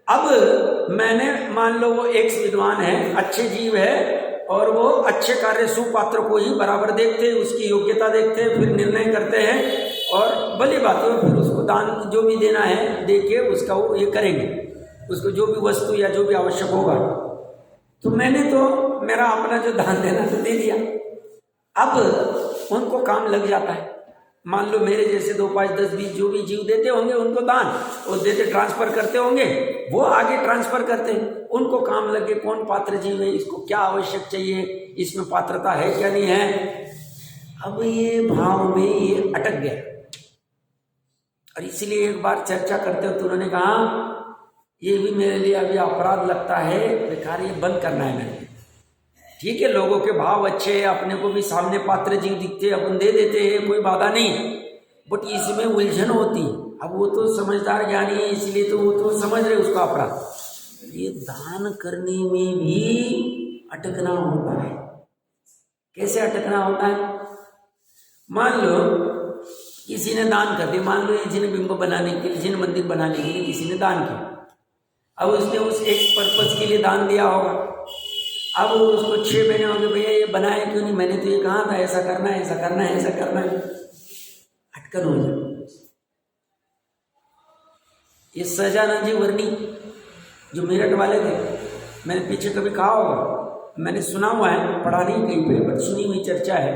अब मैंने मान लो वो एक विद्वान है, अच्छे जीव है और वो अच्छे कार्य सुपात्र को ही बराबर देखते हैं, उसकी योग्यता देखते हैं, फिर निर्णय करते हैं और भली बात है फिर उसको दान जो भी देना है दे के उसका वो ये करेंगे, उसको जो भी वस्तु या जो भी आवश्यक होगा। तो मैंने तो मेरा अपना जो दान देना तो दे दिया। अब उनको काम लग जाता है। मान लो मेरे जैसे 2, 5, 10, 20 जो भी जीव देते होंगे उनको दान, वो देते ट्रांसफ़र करते होंगे, वो आगे ट्रांसफ़र करते हैं। उनको काम लगे कौन पात्र जीव है, इसको क्या आवश्यक चाहिए, इसमें पात्रता है क्या नहीं है। अब ये भाव में ये अटक गया और इसीलिए एक बार चर्चा करते हो तो उन्होंने कहा ये भी मेरे लिए अभी अपराध लगता है, बेकार ये बंद करना है मैंने। ठीक है, लोगों के भाव अच्छे हैं, अपने को भी सामने पात्र जीव दिखते हैं, अपन दे देते हैं, कोई बाधा नहीं, बट इसमें उलझन होती। अब वो तो समझदार ज्ञानी है इसलिए तो वो तो समझ रहे उसका अपराध। ये दान करने में भी अटकना होता है। कैसे अटकना होता है? मान लो किसी ने दान कर दिया, मान लो किसी ने बिंब बनाने के लिए, किसी ने मंदिर बनाने के लिए किसी ने दान किया। अब उसने उस एक पर्पज के लिए दान दिया होगा। अब उसको 6 महीने हो गए, भैया ये बनाया क्यों नहीं, मैंने तो ये कहा था ऐसा करना है, ऐसा करना है, ऐसा करना है। अटकन हो जाए। ये सहजानंद जी वर्णी जो मेरठ वाले थे, मैंने पीछे कभी कहा होगा, मैंने सुना हुआ है, पढ़ा नहीं कहीं पे, बट सुनी हुई चर्चा है।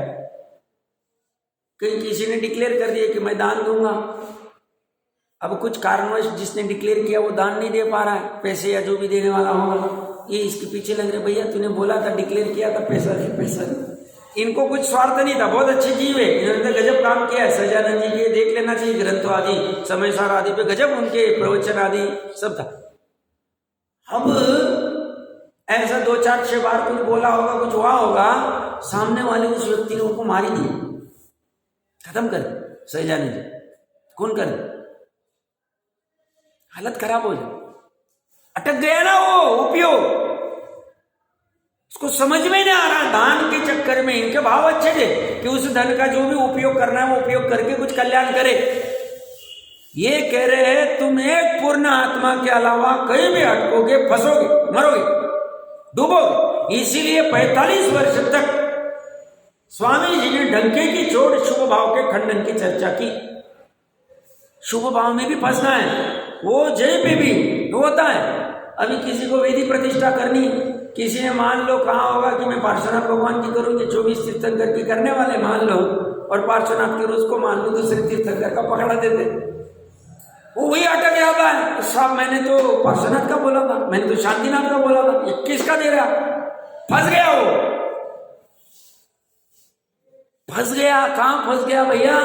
कहीं किसी ने डिक्लेयर कर दिया कि मैं दान दूंगा। अब कुछ कारणवश जिसने डिक्लेयर किया वो दान नहीं दे पा रहा है, पैसे या जो भी देने वाला होगा, ये इसके पीछे लग रहे, भैया तूने बोला था, डिक्लेयर किया था, पैसा दे, पैसा दे। इनको कुछ स्वार्थ नहीं था, बहुत अच्छे जीव है, इन्होंने गजब काम किया है। सहजानंद जी के देख लेना चाहिए ग्रंथों आदि, समय सार आदि पे गजब उनके प्रवचन आदि सब था। अब ऐसा 2, 4, 6 बार कुछ बोला होगा, कुछ हुआ होगा, सामने वाले उस व्यक्ति ने उनको मारी दी, खत्म कर सहजानंद जी, खून कर, हालत खराब हो जाए। अटक गया ना वो उपयोग, उसको समझ में नहीं आ रहा। दान के चक्कर में इनके भाव अच्छे थे कि उस धन का जो भी उपयोग करना है वो उपयोग करके कुछ कल्याण करे। ये कह रहे हैं तुम एक पूर्ण आत्मा के अलावा कहीं भी अटकोगे, फंसोगे, मरोगे, डूबोगे। इसीलिए 45 वर्ष तक स्वामी जी ने ढंके की चोट शुभ भाव के खंडन की चर्चा की। शुभ भाव में भी फंसना है, वो जय पे भी होता है। अभी किसी को वेदी प्रतिष्ठा करनी, किसी ने मान लो कहा होगा कि मैं पार्श्वनाथ भगवान की करूंगी, 24 तीर्थंकर की करने वाले मान लो, और पार्श्वनाथ के रोज को मान लो दूसरे तीर्थंकर का पकड़ा देते, वो वही अटक जाता है। साहब मैंने तो पार्श्वनाथ का बोला था, मैंने तो शांतिनाथ का बोला था, ये किसका दे रहा? फंस गया वो, फंस गया। कहाँ फंस गया भैया?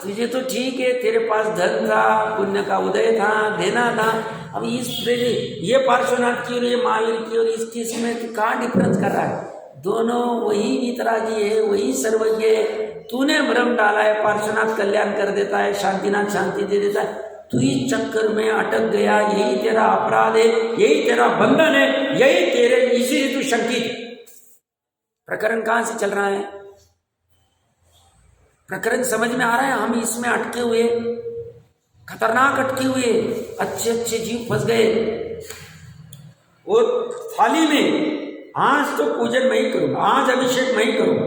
तुझे तो ठीक है, तेरे पास धन था, पुण्य का उदय था, देना था। अब इस ये पार्श्वनाथ की और ये महावीर की और इसकी इसमें कहाँ डिफरेंस कर रहा है? दोनों वही वितरागी है, वही सर्वज्ञ है। तूने भ्रम डाला है, पार्श्वनाथ कल्याण कर देता है, शांतिनाथ शांति दे देता है। तू इस चक्कर में अटक गया, यही तेरा अपराध है, यही तेरा बंधन है, यही तेरे, इसी से तू शंकित। प्रकरण कहां से चल रहा है? प्रकरण समझ में आ रहा है? हम इसमें अटके हुए, खतरनाक अटके हुए, अच्छे अच्छे जीव फंस गए। वो थाली में आज तो पूजन मैं ही करूंगा, आज अभिषेक मैं ही करूंगा,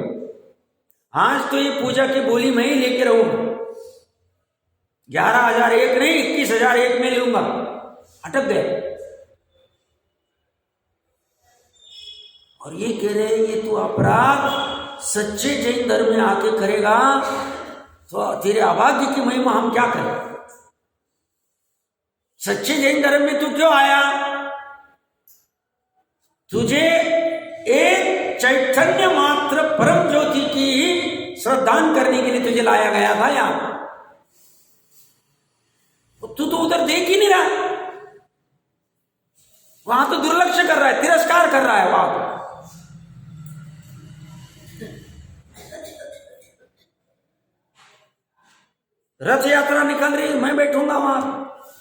आज तो ये पूजा की बोली मैं ही लेके रहूंगा, 11,001 नहीं 21,001 में लूंगा। अटक गए और ये कह रहे हैं ये तू अपराध सच्चे जैन धर्म में आके करेगा तो तेरे अभाग्य की महिमा हम क्या करें? सच्चे जैन धर्म में तू क्यों आया? तुझे एक चैतन्य मात्र परम ज्योति की श्रद्धान करने के लिए तुझे लाया गया था यहां। तू तो उधर देख ही नहीं रहा, वहां तो दुर्लक्ष्य कर रहा है, तिरस्कार कर रहा है वहां तो। रथ यात्रा निकल रही, मैं बैठूंगा वहां,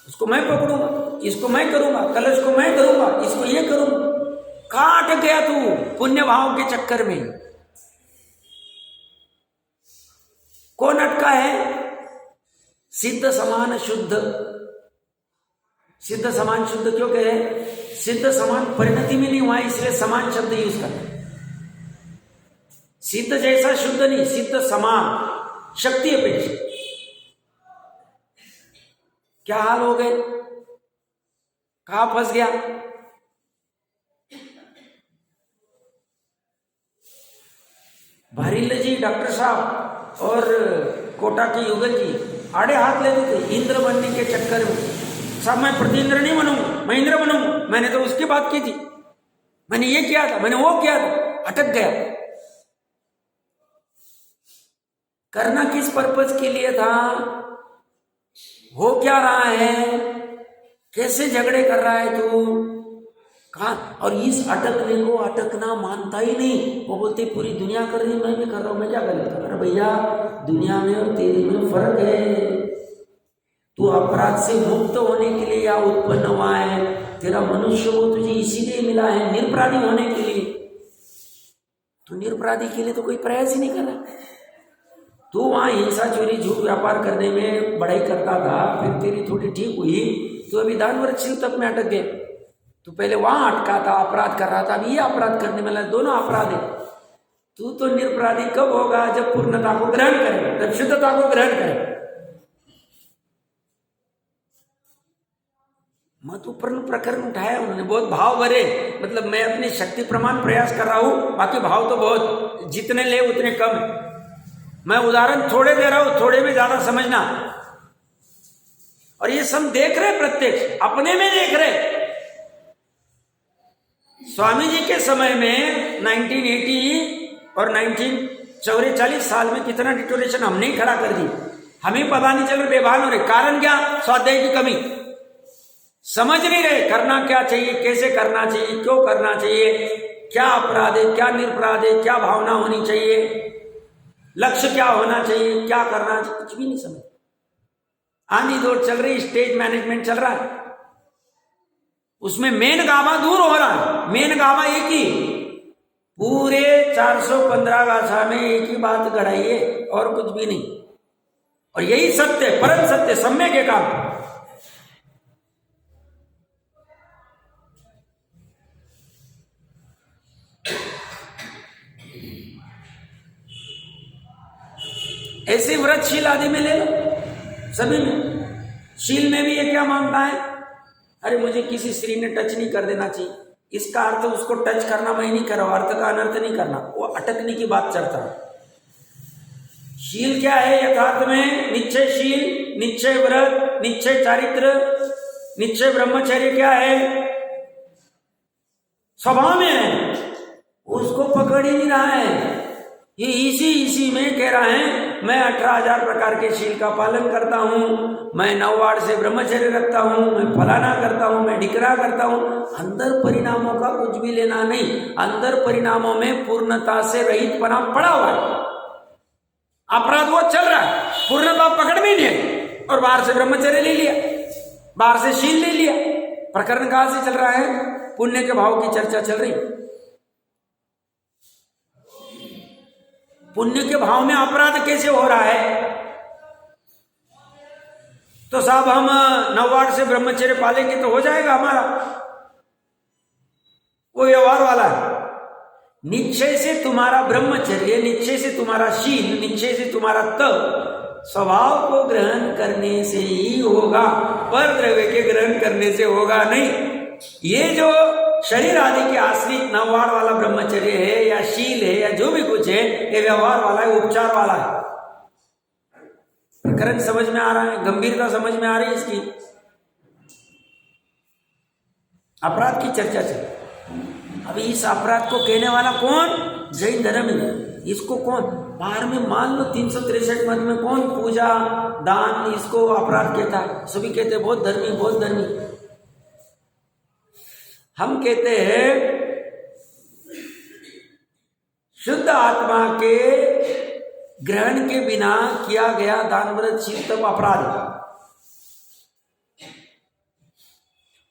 उसको मैं पकड़ूंगा, इसको मैं करूंगा, कलश को मैं करूंगा, इसको ये करूंगा। कहां अटक गया तू? पुण्य भाव के चक्कर में। कौन अटका है? सिद्ध समान शुद्ध। सिद्ध समान शुद्ध क्यों कह रहे? सिद्ध समान परिणति में नहीं हुआ, इसलिए समान शब्द यूज करते। सिद्ध जैसा शुद्ध नहीं, सिद्ध समान, शक्ति अपेक्षा। क्या हाल हो गए? कहां फंस गया? भारील जी, डॉक्टर साहब और कोटा के युगल जी आड़े हाथ लेते थे इंद्र बनने के चक्कर में। साहब मैं प्रतिइंद्र नहीं बनूंगा, मैं इंद्र बनूंगा। मैंने तो उसकी बात की थी, मैंने ये किया था, मैंने वो किया था। अटक गया। करना किस पर्पज के लिए था? हो क्या रहा है? कैसे झगड़े कर रहा है तू? कहा? और इस अटकने को अटकना मानता ही नहीं। वो बोलते पूरी दुनिया कर रही, मैं भी कर रहा हूं, मैं क्या गलत कर रहा? भैया दुनिया में और तेरे में फर्क है। तू अपराध से मुक्त होने के लिए यहाँ उत्पन्न हुआ है, तेरा मनुष्य वो तुझे इसीलिए मिला है निरपराधी होने के लिए। तू निरपराधी के लिए तो कोई प्रयास ही नहीं कर रहा। तू वहां हिंसा चोरी झूठ व्यापार करने में बढ़ाई करता था, फिर तेरी थोड़ी ठीक हुई तो अभी दानवर शिव तक में अटक गए। तू पहले वहां अटका था, अपराध कर रहा था, अभी ये अपराध करने में लगा। दोनों अपराध है। तू तो निरपराधी कब होगा? जब पूर्णता को ग्रहण करे, जब शुद्धता को ग्रहण करे। महत्वपूर्ण प्रकरण उठाया उन्होंने, बहुत भाव भरे। मतलब मैं अपनी शक्ति प्रमाण प्रयास कर रहा हूं, बाकी भाव तो बहुत, जितने ले उतने कम है। मैं उदाहरण थोड़े दे रहा हूं, थोड़े में ज्यादा समझना। और ये सब देख रहे प्रत्यक्ष, अपने में देख रहे। स्वामी जी के समय में 1980 और 1944 साल में कितना डिटोरेशन हमने ही खड़ा कर दी। हमें पता नहीं चल रहा, बेभान हो रहे। कारण क्या? स्वाध्याय की कमी। समझ नहीं रहे करना क्या चाहिए, कैसे करना चाहिए, क्यों करना चाहिए, क्या अपराध है, क्या निरपराध है, क्या भावना होनी चाहिए, लक्ष्य क्या होना चाहिए, क्या करना चाहिए, कुछ भी नहीं समझ। आंधी दौड़ चल रही, स्टेज मैनेजमेंट चल रहा है, उसमें मेन गामा दूर हो रहा है। मेन गामा एक ही, पूरे 415 गाथा में एक ही बात गढ़ाई है और कुछ भी नहीं। और यही सत्य, परम सत्य, सम्यक के काम। ऐसे व्रतशील आदि में ले लो, सभी में। शील में भी ये क्या मानता है? अरे मुझे किसी स्त्री ने टच नहीं कर देना चाहिए, इसका अर्थ उसको टच करना मैं नहीं कर रहा हूं, अर्थ का अनर्थ नहीं करना, वो अटकने की बात चलता है। शील क्या है यथार्थ में? निश्चयशील, निश्चय व्रत, निश्चय चारित्र, निश्चय ब्रह्मचर्य क्या है? स्वभाव में है, उसको पकड़ ही नहीं रहा है। ये इसी में कह रहा है मैं 18,000 प्रकार के शील का पालन करता हूं, मैं 9 वार से ब्रह्मचर्य रखता हूं, मैं फलाना करता हूं, मैं ढिकरा करता हूं। अंदर परिणामों का कुछ भी लेना नहीं। अंदर परिणामों में पूर्णता से रहितपना पड़ा हुआ है। अपराध वो चल रहा है, पूर्णता पकड़ में नहीं है, और बाहर से ब्रह्मचर्य ले लिया। बाहर से शील ले लिया। प्रकरण कहां से चल रहा है? पुण्य के भाव की चर्चा चल रही। पुण्य के भाव में अपराध कैसे हो रहा है? तो साहब हम 9 से ब्रह्मचर्य पालेंगे तो हो जाएगा हमारा, वो व्यवहार वाला है। निश्चय से तुम्हारा ब्रह्मचर्य, निश्चय से तुम्हारा शील, निश्चय से तुम्हारा तप स्वभाव को ग्रहण करने से ही होगा, पर द्रव्य के ग्रहण करने से होगा नहीं। ये जो शरीर आदि के आश्रित नववार वाला ब्रह्मचर्य है या शील है या जो भी कुछ है, ये व्यवहार वाला है, उपचार वाला है। प्रकरण समझ में आ रहा है? गंभीरता समझ में आ रही है इसकी? अपराध की चर्चा चल। अभी इस अपराध को कहने वाला कौन? जैन धर्म है। इसको कौन बाहर में मान लो 363 मत में कौन पूजा दान इसको अपराध कहता है? सभी कहते हैं बहुत धर्मी, बहुत धर्मी। हम कहते हैं शुद्ध आत्मा के ग्रहण के बिना किया गया दान व्रत शील तप अपराध।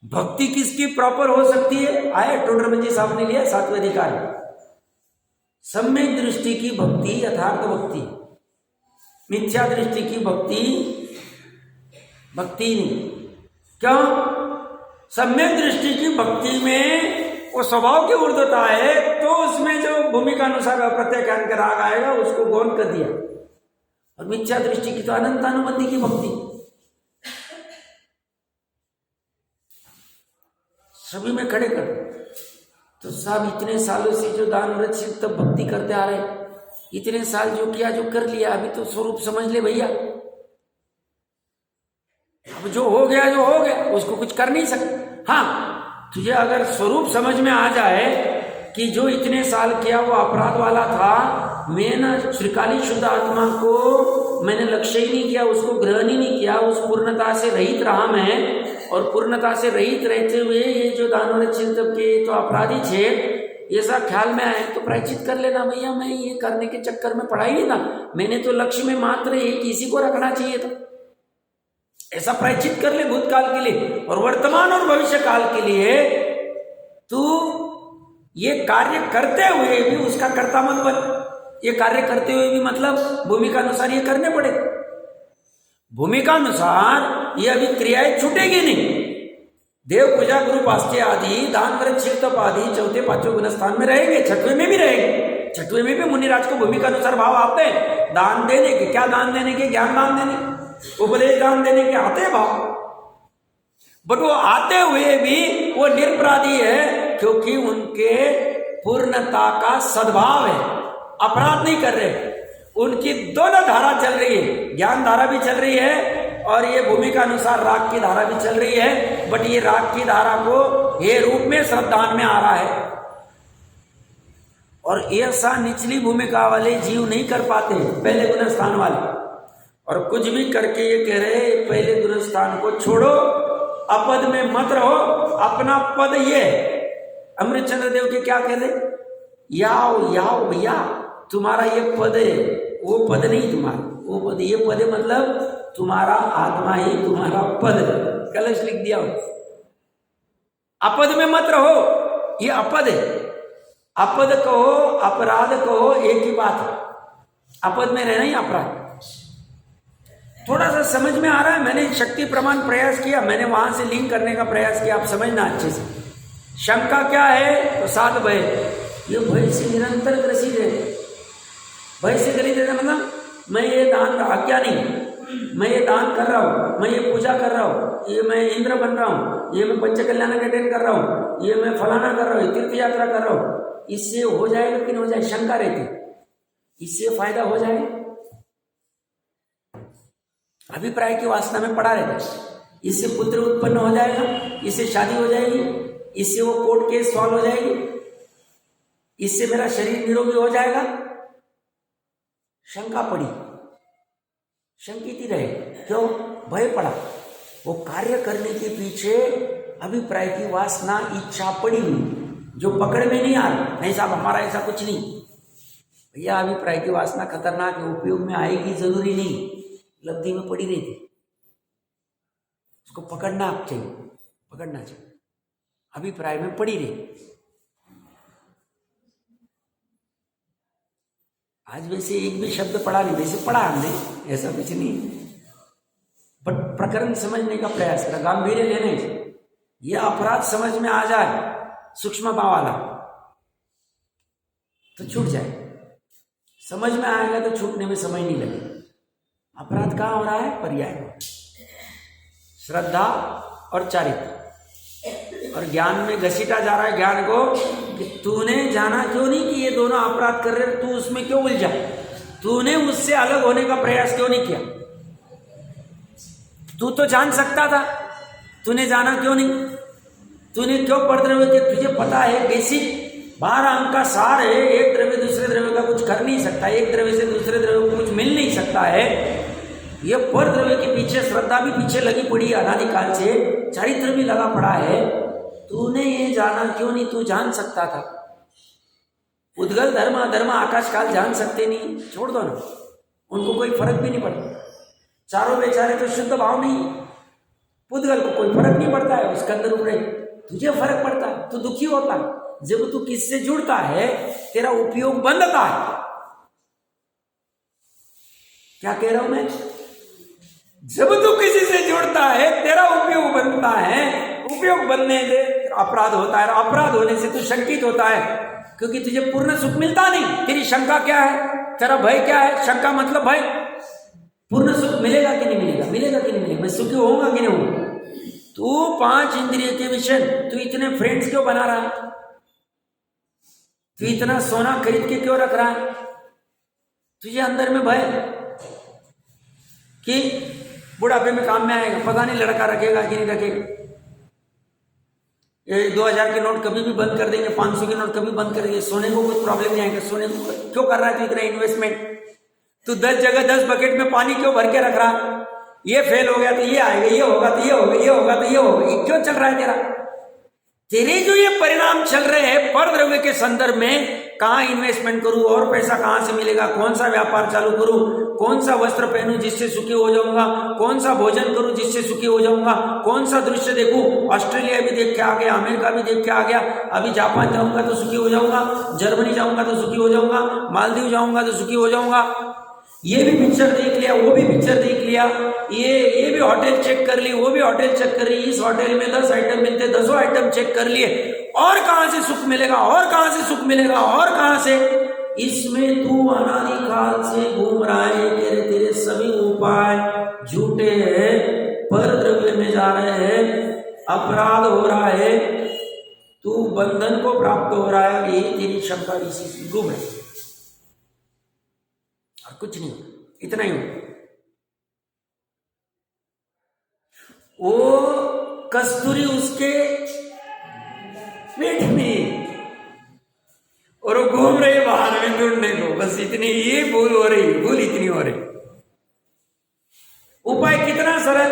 भक्ति किसकी प्रॉपर हो सकती है? आए टोडरमन जी साहब ने लिया 7वें अधिकार, सम्यक दृष्टि की भक्ति यथार्थ भक्ति, मिथ्या दृष्टि की भक्ति भक्ति नहीं। क्यों? सम्यक दृष्टि की भक्ति में वो स्वभाव की ऊर्ध्वता है, तो उसमें जो भूमिका अनुसार अप्रत्यय का राग आएगा उसको गौण कर दिया। और मिथ्या दृष्टि की तो अनंतानुबंधी की भक्ति। सभी में खड़े कर तो साहब इतने सालों से जो दान व्रत शील तप भक्ति करते आ रहे, इतने साल जो किया जो कर लिया, अभी तो स्वरूप समझ ले भैया। अब जो हो गया उसको कुछ कर नहीं सकते। हाँ, तुझे अगर स्वरूप समझ में आ जाए कि जो इतने साल किया वो अपराध वाला था, मैं ना श्रीकाली शुद्ध आत्मा को मैंने लक्ष्य ही नहीं किया, उसको ग्रहण ही नहीं किया, उस पूर्णता से रहित रहा मैं, और पूर्णता से रहित रहते हुए ये जो दानव चिंतक के तो अपराधी थे, ऐसा ख्याल में आए तो प्रायश्चित कर लेना भैया। मैं ये करने के चक्कर में पढ़ा ही नहीं था, मैंने तो लक्ष्य में मात्र एक इसी को रखना चाहिए था। ऐसा प्रायश्चित कर ले भूतकाल के लिए और वर्तमान और भविष्य काल के लिए। तू ये कार्य करते हुए भी उसका कर्ता मत बन। ये कार्य करते हुए भी मतलब भूमिका अनुसार ये करने पड़े। भूमिका अनुसार ये अभी क्रियाएं छूटेगी नहीं। देव पूजा गुरु पास्ते आदि दान व्रत शील तप आदि 4, 5 गुण स्थान में रहेंगे, 6वें में भी रहेंगे। 6वें में भी मुनिराज को भूमिका अनुसार भाव आते हैं दान देने के। क्या दान देने के? ज्ञान दान देने, उपदेश दान देने के आते हैं भाव। बट वो आते हुए भी वो निरपराधी है, क्योंकि उनके पूर्णता का सद्भाव है, अपराध नहीं कर रहे। उनकी दोनों धारा चल रही है, ज्ञान धारा भी चल रही है और ये भूमिका अनुसार राग की धारा भी चल रही है। बट ये राग की धारा को हे रूप में श्रद्धान में आ रहा है, और ऐसा निचली भूमिका वाले जीव नहीं कर पाते पहले गुण स्थान वाले। और कुछ भी करके ये कह रहे पहले गुण स्थान को छोड़ो, अपद में मत रहो, अपना पद ये। अमृतचंद्र देव के क्या कह रहे? याओ याओ भैया, तुम्हारा ये पद है, वो पद नहीं तुम्हारा, वो पद ये पद है, मतलब तुम्हारा आत्मा ही तुम्हारा पद। कलश लिख दिया, अपद में मत रहो, ये अपद है। अपद कहो अपराध कहो एक ही बात है, अपद में रहना ही अपराध। थोड़ा सा समझ में आ रहा है? मैंने शक्ति प्रमाण प्रयास किया, मैंने वहां से लिंक करने का प्रयास किया, आप समझना अच्छे से। शंका क्या है? तो 7 भय। ये भय से निरंतर ग्रसित है। भय से ग्रसित है मतलब मैं ये दान आज्ञा नहीं, मैं ये दान कर रहा हूँ, मैं ये पूजा कर रहा हूँ, ये मैं इंद्र बन रहा हूँ, ये मैं पंच कल्याण अटेंड कर रहा हूँ, ये मैं फलाना कर रहा हूँ, तीर्थ यात्रा कर रहा हूँ। इससे हो जाएगा कि नहीं हो जाए? शंका रहती। इससे फायदा हो जाए, अभिप्राय की वासना में पड़ा रहता है। इससे पुत्र उत्पन्न हो जाएगा, इससे शादी हो जाएगी, इससे वो कोर्ट केस सॉल्व हो जाएगी, इससे मेरा शरीर निरोगी हो जाएगा। शंका पड़ी, शंकित ही रहे। क्यों? भय पड़ा। वो कार्य करने के पीछे अभिप्राय की वासना इच्छा पड़ी हुई, जो पकड़ में नहीं आ रही। नहीं साहब हमारा ऐसा कुछ नहीं भैया, अभिप्राय की वासना खतरनाक है, उपयोग में आएगी जरूरी नहीं, लब्धि में पड़ी रहती, इसको पकड़ना चाहिए, पकड़ना चाहिए, अभिप्राय में पड़ी रही। आज वैसे एक भी शब्द पढ़ा नहीं, वैसे पढ़ा हमने, ऐसा कुछ नहीं, बट प्रकरण समझने का प्रयास करा, गांभीर्य लेने से ये अपराध समझ में आ जाए सूक्ष्मता वाला तो छूट जाए, समझ में आएगा तो छूटने में समय नहीं लगेगा। अपराध कहाँ हो रहा है? पर्याय में, श्रद्धा और चारित्र, और ज्ञान में घसीटा जा रहा है ज्ञान को कि तूने जाना क्यों नहीं कि ये दोनों अपराध कर रहे, तू उसमें क्यों उलझा, तूने उससे अलग होने का प्रयास क्यों नहीं किया, तू तो जान सकता था, तूने जाना क्यों नहीं, तूने क्यों परद्रव्य के, तुझे पता है बेसिक 12 अंक का सार है, एक द्रव्य दूसरे द्रव्य का कुछ कर नहीं सकता, एक द्रव्य से दूसरे द्रव्य को कुछ मिल नहीं सकता है, ये पर द्रव्य के पीछे श्रद्धा भी पीछे लगी पड़ी अनादिकाल से, चारित्र भी लगा पड़ा है, तूने ये जाना क्यों नहीं, तू जान सकता था। उद्गल धर्म अधर्म आकाश काल जान सकते नहीं, छोड़ दो ना, उनको कोई फर्क भी नहीं पड़ता, चारों बेचारे तो शुद्ध भाव नहीं, पुद्गल को कोई फर्क नहीं पड़ता है, उसके अंदर उड़े, तुझे फर्क पड़ता है, तू दुखी होता है जब तू किससे जुड़ता है, तेरा उपयोग बनता है। क्या कह रहा हूं मैं? जब तू किसी से जुड़ता है तेरा उपयोग बनता है, उपयोग बनने से अपराध होता है, अपराध होने से तू शंकित होता है क्योंकि तुझे पूर्ण सुख मिलता नहीं। तेरी शंका क्या है, तेरा भय क्या है? शंका मतलब भय, पूर्ण सुख मिलेगा कि नहीं मिलेगा, मिलेगा कि नहीं मिलेगा, मैं सुखी होऊंगा कि नहीं होऊंगा। तू 5 इंद्रिय के विषय तू इतने फ्रेंड्स क्यों बना रहा है, तू इतना सोना खरीद के क्यों रख रहा है, तुझे अंदर में भय कि बुढ़ापे में काम में आएगा, पता नहीं लड़का रखेगा कि नहीं रखेगा, ये 2000 के नोट कभी भी बंद कर देंगे, 500 के नोट कभी बंद कर देंगे, सोने को कुछ प्रॉब्लम नहीं आएगा, सोने को क्यों कर रहा है तू इतना इन्वेस्टमेंट, तू 10 जगह 10 बकेट में पानी क्यों भर के रख रहा है, ये फेल हो गया तो ये आएगा, ये होगा तो ये होगा, ये होगा तो ये होगा, ये क्यों चल रहा है तेरा? तेरे जो ये परिणाम चल रहे हैं पर द्रव्य के संदर्भ में, कहाँ इन्वेस्टमेंट करूं और पैसा कहां से मिलेगा, कौन सा व्यापार चालू करूं, कौन सा वस्त्र पहनूं जिससे सुखी हो जाऊंगा, कौन सा भोजन करूं जिससे सुखी हो जाऊंगा, कौन सा दृश्य देखूं, ऑस्ट्रेलिया भी देख के आ गया, अमेरिका भी देख के आ गया, अभी जापान जाऊंगा तो सुखी हो जाऊंगा, जर्मनी जाऊंगा तो सुखी हो जाऊंगा, मालदीव जाऊंगा तो सुखी हो जाऊंगा, ये भी पिक्चर देख लिया, वो भी पिक्चर देख लिया, ये भी होटल चेक कर ली, वो भी होटल चेक कर ली, इस होटल में 10 आइटम मिलते, 10 आइटम चेक कर लिए, और कहां से सुख मिलेगा, और कहां से सुख मिलेगा, और कहां से, इसमें तू अनादिकाल से घूम रहा है, तेरे सभी उपाय झूठे हैं, पर द्रव्य में जा रहे हैं, अपराध हो रहा है, तू बंधन को प्राप्त हो रहा है, यही तेरी शंका इसी से घूम रही, और कुछ नहीं, इतना ही हो। वो कस्तूरी उसके पेट में और वो घूम रहे बाहर में ढूंढने को, बस इतनी ये भूल हो रही, भूल इतनी हो रही। उपाय कितना सरल,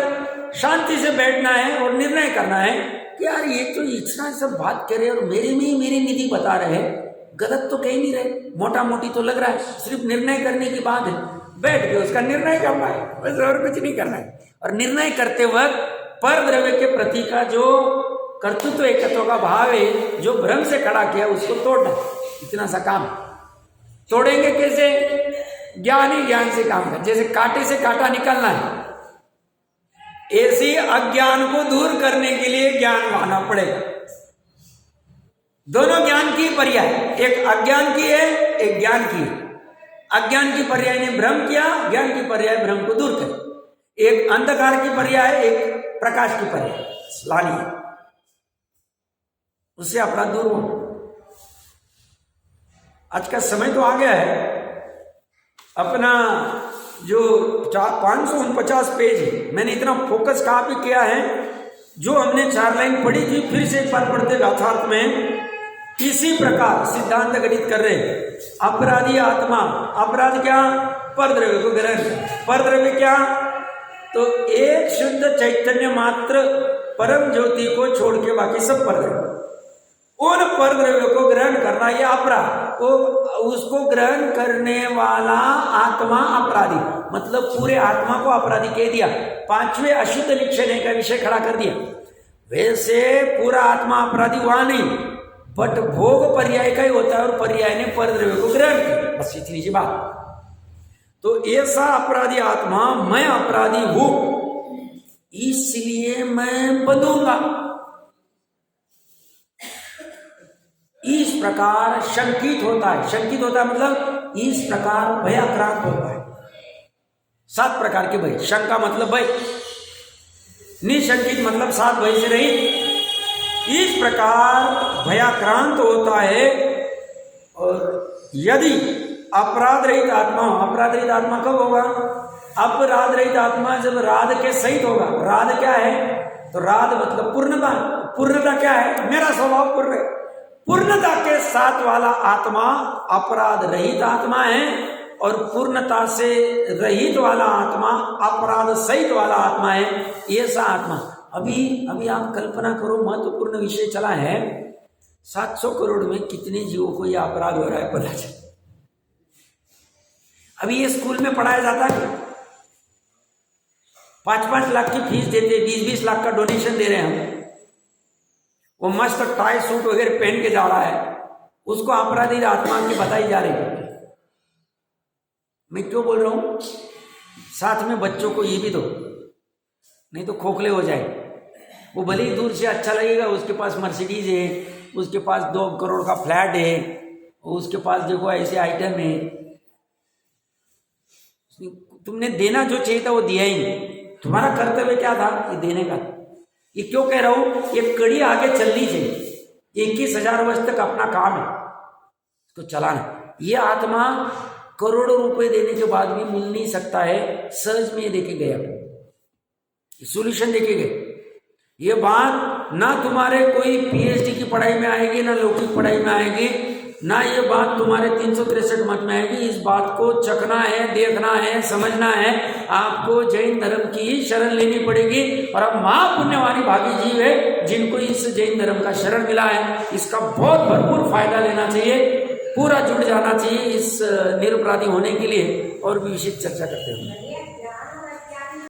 शांति से बैठना है और निर्णय करना है कि यार ये तो इतना सब बात कर रहे और मेरे में ही मेरी निधि बता रहे हैं, गलत तो कहीं नहीं रहे, मोटा मोटी तो लग रहा है, सिर्फ निर्णय करने की बात है, बैठ के उसका निर्णय करना है, बस और कुछ नहीं करना है। और निर्णय करते वक्त पर द्रव्य के प्रति का जो कर्तृत्व एकत्व का भाव है, जो भ्रम से खड़ा किया, उसको तोड़ना, इतना सा काम। तोड़ेंगे कैसे? ज्ञान ही ज्ञान से काम कर, जैसे कांटे से कांटा निकलना है, ऐसे अज्ञान को दूर करने के लिए ज्ञान लाना पड़ेगा। दोनों ज्ञान की पर्याय, एक अज्ञान की है, एक ज्ञान की है। अज्ञान की पर्याय ने भ्रम किया, ज्ञान की पर्याय भ्रम को दूर करे। एक अंधकार की पर्याय, एक प्रकाश की पर्याय लानी है, उससे अपराध दूर हो। आज का समय तो आ गया है, अपना जो 549 पेज है, मैंने इतना फोकस कहाँ पे किया है, जो हमने 4 लाइन पढ़ी थी, फिर से एक बार पढ़ते यथार्थ में इसी प्रकार सिद्धांत गणित कर रहे। अपराधी आत्मा, अपराध क्या? परद्रव्य को ग्रहण, परद्रव्य क्या? तो एक शुद्ध चैतन्य मात्र परम ज्योति को छोड़ के बाकी सब परद्रव्य। उन परद्रव्यों को ग्रहण करना यह अपराध, तो उसको ग्रहण करने वाला आत्मा अपराधी, मतलब पूरे आत्मा को अपराधी कह दिया। पांचवें अशुद्ध निक्षेप का विषय खड़ा कर दिया। वैसे पूरा आत्मा अपराधी हुआ नहीं, बट भोग पर्याय का ही होता है और पर्याय ने परद्रव्य को ग्रहण किया, बस इतनी सी बात। तो ऐसा अपराधी आत्मा मैं अपराधी हूं इसलिए मैं बंधूंगा, इस प्रकार शंकित होता है। शंकित होता है मतलब इस प्रकार भयाक्रांत होता है। 7 प्रकार के भय। शंका मतलब भय, निशंकित मतलब 7 भय से रहित। इस प्रकार भयाक्रांत होता है। और यदि अपराध रहित आत्मा हो, अपराध रहित आत्मा कब होगा? अपराध रहित आत्मा जब राध के सहित होगा। राध क्या है? तो राध मतलब पूर्णता। पूर्णता क्या है? मेरा स्वभाव पूर्ण है। पूर्णता के साथ वाला आत्मा अपराध रहित आत्मा है, और पूर्णता से रहित वाला आत्मा अपराध सहित वाला आत्मा है। ऐसा आत्मा अभी आप कल्पना करो, महत्वपूर्ण विषय चला है। 700 करोड़ में कितने जीवों को यह अपराध हो रहा है पता चले। अभी ये स्कूल में पढ़ाया जाता है, 5-5 लाख की फीस देते, 20-20 लाख का डोनेशन दे रहे हैं हम। वो मस्त टाई सूट वगैरह पहन के जा रहा है, उसको अपराधी आत्मा की बताई जा रही है। मैं क्यों बोल रहा हूं? साथ में बच्चों को ये भी दो, नहीं तो खोखले हो जाए। वो भले ही दूर से अच्छा लगेगा, उसके पास मर्सिडीज है, उसके पास 2 करोड़ का फ्लैट है, उसके पास देखो ऐसे आइटम है। तुमने देना जो चाहिए था वो दिया ही नहीं। तुम्हारा कर्तव्य क्या था? ये देने का। ये क्यों कह रहा हूं? ये कड़ी आगे चलनी चाहिए। 21,000 वर्ष तक अपना काम है, तो चलाना। ये आत्मा करोड़ों रुपए देने के बाद भी मिल नहीं सकता है। सहज में ये देके गया, सोल्यूशन देके गए। ये बात ना तुम्हारे कोई पीएचडी की पढ़ाई में आएगी, ना लौकिक पढ़ाई में आएगी, ना ये बात तुम्हारे 363 मत में आएगी। इस बात को चखना है, देखना है, समझना है। आपको जैन धर्म की ही शरण लेनी पड़ेगी। और अब महापुण्यवानी भागी जीव है जिनको इस जैन धर्म का शरण मिला है, इसका बहुत भरपूर फायदा लेना चाहिए, पूरा जुड़ जाना चाहिए इस निरपराधी होने के लिए। और भी विशेष चर्चा करते हैं।